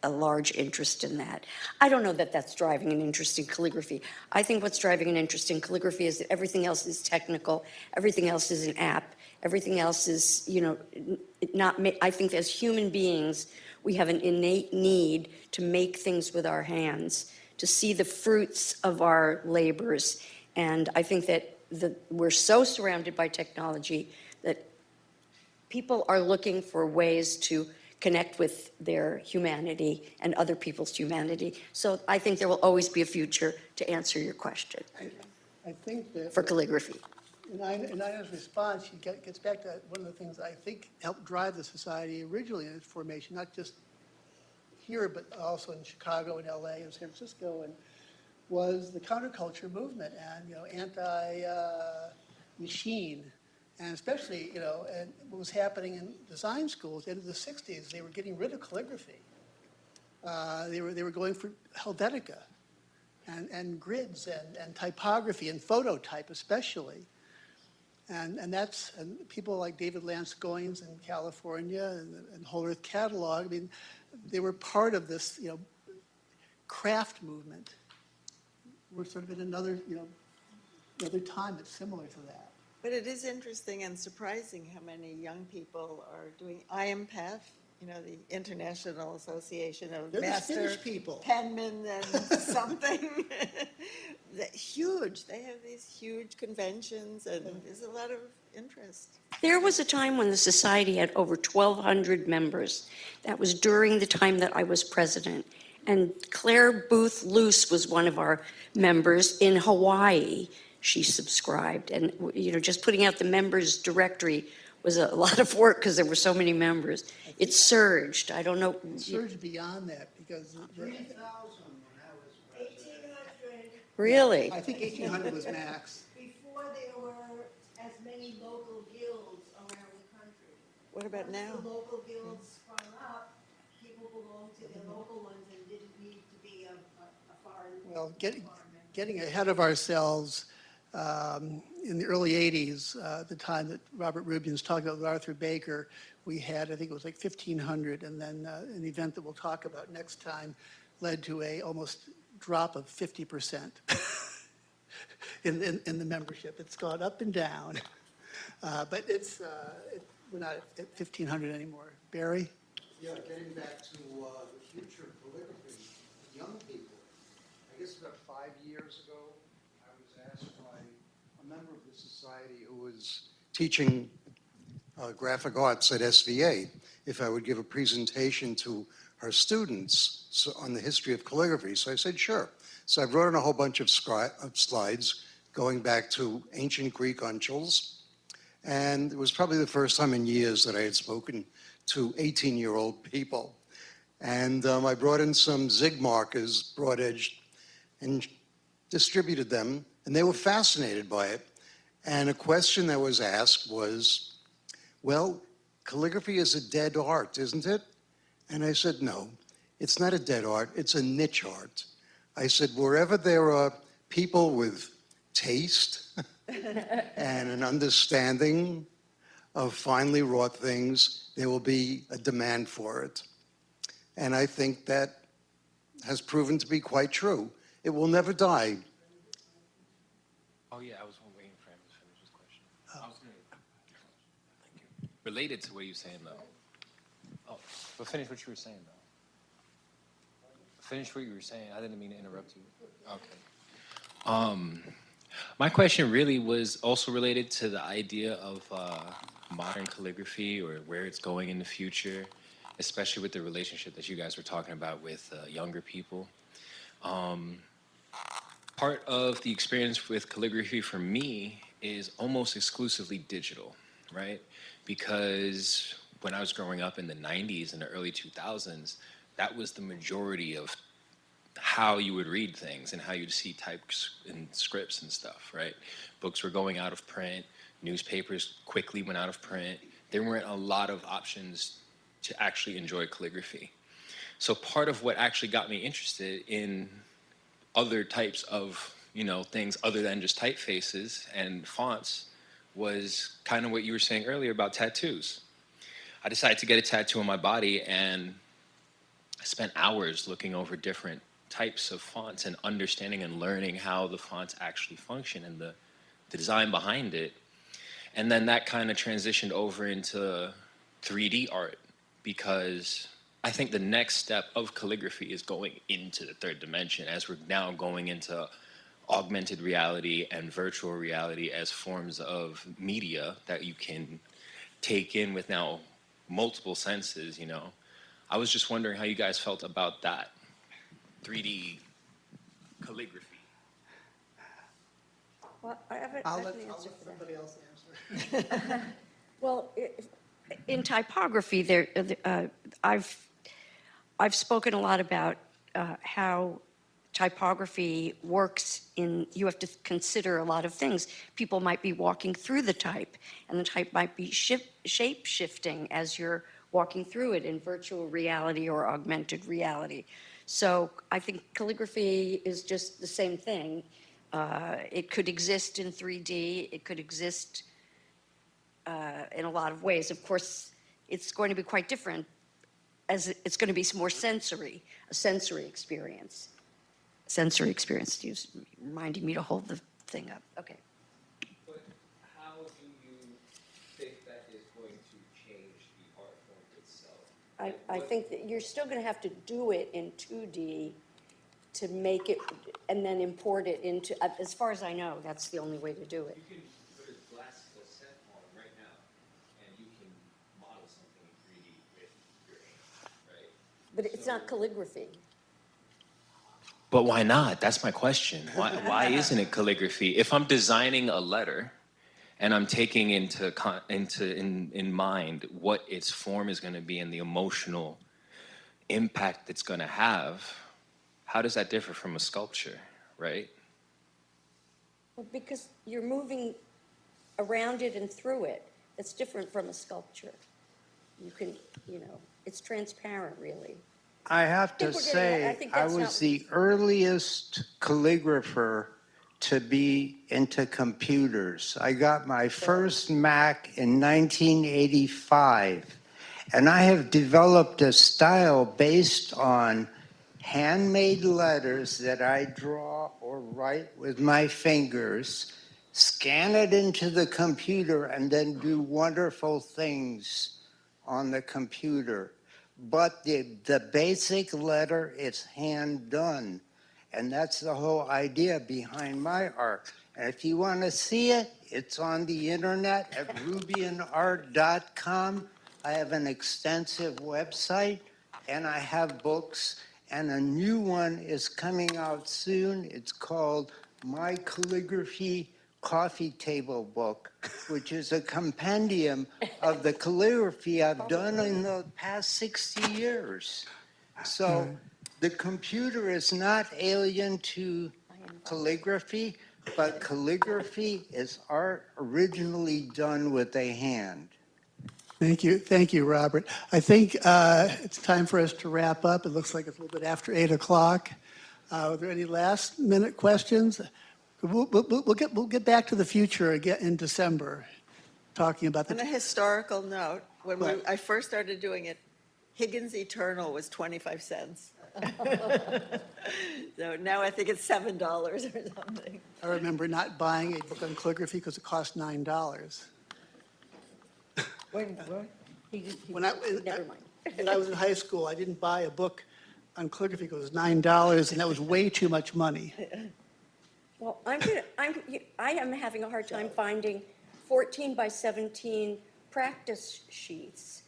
a large interest in that. I don't know that that's driving an interest in calligraphy. I think what's driving an interest in calligraphy is that everything else is technical, everything else is an app, everything else is, I think as human beings, we have an innate need to make things with our hands, to see the fruits of our labors. And I think that we're so surrounded by technology that people are looking for ways to connect with their humanity and other people's humanity. So I think there will always be a future, to answer your question, I think that. for calligraphy. In Ina's response, she gets back to one of the things I think helped drive the society originally in its formation, not just here, but also in Chicago and LA and San Francisco, and was the counterculture movement and, anti-machine. And especially, and what was happening in design schools, at the end of the 60s, they were getting rid of calligraphy. They were going for Helvetica and grids and typography and phototype especially. And that's, and people like David Lance Goins in California and Whole Earth Catalog, I mean, they were part of this, craft movement. We're sort of in another, another time that's similar to that. But it is interesting and surprising how many young people are doing IMPATH, the International Association of They're the Master Finnish people. Penmen and something. Huge. They have these huge conventions, and there's a lot of interest. There was a time when the society had over 1,200 members. That was during the time that I was president. And Claire Booth Luce was one of our members in Hawaii. She subscribed. And, just putting out the members directory was a lot of work because there were so many members. It surged. I don't know. It surged beyond that because 3,000 when I was president. 1,800, Really? I think 1,800 was max. before there were as many local guilds around the country. What about Once now? the local guilds sprung up, people belonged to their local ones and didn't need to be a foreign. Well, getting ahead of ourselves, in the early 80s, the time that Robert Rubin's talking about with Arthur Baker, we had, I think it was like 1,500, and then an event that we'll talk about next time led to a almost drop of 50% in the membership. It's gone up and down, but we're not at 1,500 anymore. Barry? Yeah, getting back to the future of calligraphy, young people. I guess about 5 years ago, I was asked by a member of the society who was teaching graphic arts at SVA if I would give a presentation to her students on the history of calligraphy. So I said, sure. So I wrote in a whole bunch of slides going back to ancient Greek uncials. And it was probably the first time in years that I had spoken to 18-year-old people. And I brought in some Zig markers, broad-edged, and distributed them, and they were fascinated by it. And a question that was asked was, well, calligraphy is a dead art, isn't it? And I said, no, it's not a dead art, it's a niche art. I said, wherever there are people with taste and an understanding of finely wrought things, there will be a demand for it. And I think that has proven to be quite true. It will never die. Oh, yeah, I was waiting for him to finish his question. I was going to. Thank you. Related to what you're saying, though. Oh, but finish what you were saying, though. Finish what you were saying. I didn't mean to interrupt you. Okay. My question really was also related to the idea of modern calligraphy or where it's going in the future, especially with the relationship that you guys were talking about with younger people. Part of the experience with calligraphy for me is almost exclusively digital, right? Because when I was growing up in the 90s and the early 2000s, that was the majority of how you would read things and how you'd see types and scripts and stuff, right? Books were going out of print, newspapers quickly went out of print. There weren't a lot of options to actually enjoy calligraphy. So part of what actually got me interested in other types of, things other than just typefaces and fonts was kind of what you were saying earlier about tattoos. I decided to get a tattoo on my body, and I spent hours looking over different types of fonts and understanding and learning how the fonts actually function and the design behind it. And then that kind of transitioned over into 3D art, because I think the next step of calligraphy is going into the third dimension, as we're now going into augmented reality and virtual reality as forms of media that you can take in with now multiple senses, I was just wondering how you guys felt about that 3D calligraphy. Well, I have I'll an let answer for that. somebody else answer. Well, in typography, I've spoken a lot about how typography works you have to consider a lot of things. People might be walking through the type, and the type might be shape-shifting as you're walking through it in virtual reality or augmented reality. So I think calligraphy is just the same thing. It could exist in 3D, it could exist in a lot of ways. Of course, it's going to be quite different, as it's going to be more sensory, a sensory experience. Sensory experience, reminding me to hold the thing up. Okay. But how do you think that is going to change the art form itself? I think that you're still going to have to do it in 2D to make it, and then import it into, as far as I know, that's the only way to do it. You can put a glass cassette on right now, and you can model something in 3D with your hand, right? But it's not calligraphy. But why not? That's my question. Why isn't it calligraphy? If I'm designing a letter and I'm taking in mind what its form is going to be and the emotional impact it's going to have, how does that differ from a sculpture, right? Well, because you're moving around it and through it. It's different from a sculpture. You can, it's transparent, really. I have to I say, think I that's was not- the earliest calligrapher to be into computers. I got my first Mac in 1985, and I have developed a style based on handmade letters that I draw or write with my fingers, scan it into the computer, and then do wonderful things on the computer. But the basic letter is hand done. And that's the whole idea behind my art. And if you want to see it, it's on the internet at rubianart.com. I have an extensive website, and I have books. And a new one is coming out soon. It's called My Calligraphy Coffee Table Book, which is a compendium of the calligraphy I've done in the past 60 years. So the computer is not alien to calligraphy, but calligraphy is art originally done with a hand. Thank you, Robert. I think it's time for us to wrap up. It looks like it's a little bit after 8 o'clock. Are there any last minute questions? We'll get back to the future again in December, talking about On a the. historical note, when What? I first started doing it, Higgins Eternal was 25 cents. So now I think it's $7 or something. I remember not buying a book on calligraphy because it cost $9. When, what? Never mind. When I was in high school, I didn't buy a book on calligraphy because it was $9, and that was way too much money. Well, I am having a hard time finding 14 by 17 practice sheets.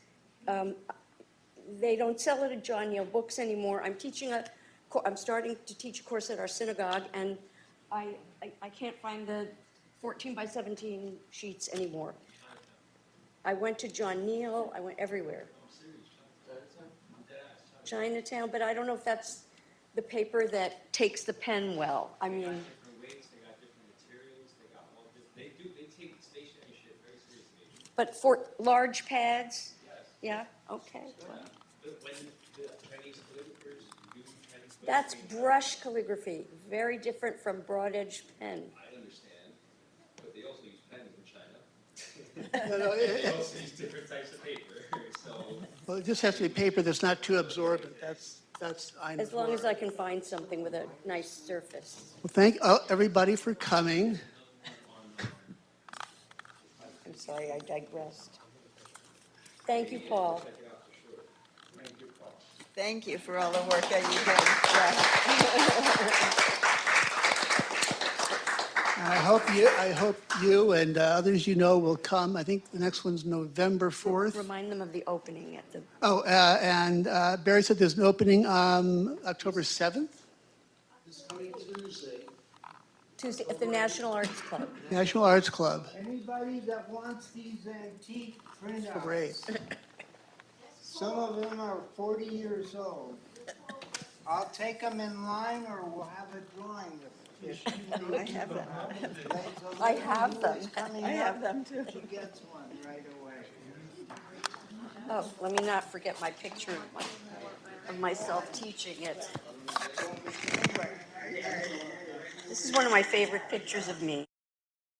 They don't sell it at John Neal Books anymore. I'm starting to teach a course at our synagogue, and I can't find the 14 by 17 sheets anymore. I went to John Neal, I went everywhere. Chinatown, but I don't know if that's the paper that takes the pen well. I mean, Different weights, they got different materials, they got all this. They take stationary shit very seriously. but for large pads? Yes. Yeah, okay. But when the Chinese calligraphers do Chinese That's calligraphy, brush calligraphy, very different from broad edge pen. I understand, but they also use pens in China. No, They also use different types of paper, so. well, it just has to be paper that's not too absorbent. That's I know. As long as I can find something with a nice surface. Well, thank everybody for coming. I'm sorry, I digressed. Thank you, Paul. Thank you for all the work that you did. I hope you and others you know will come. I think the next one's November 4th. Remind them of the opening at the, Oh, and Barry said there's an opening on October 7th, Tuesday at the National Arts Club. National Arts Club. Anybody that wants these antique printouts, Great. some of them are 40 years old. I'll take them in line, or we'll have a drawing of it. I have them. I have them. I have them too. She gets one right away. Oh, let me not forget my picture of myself teaching it. This is one of my favorite pictures of me.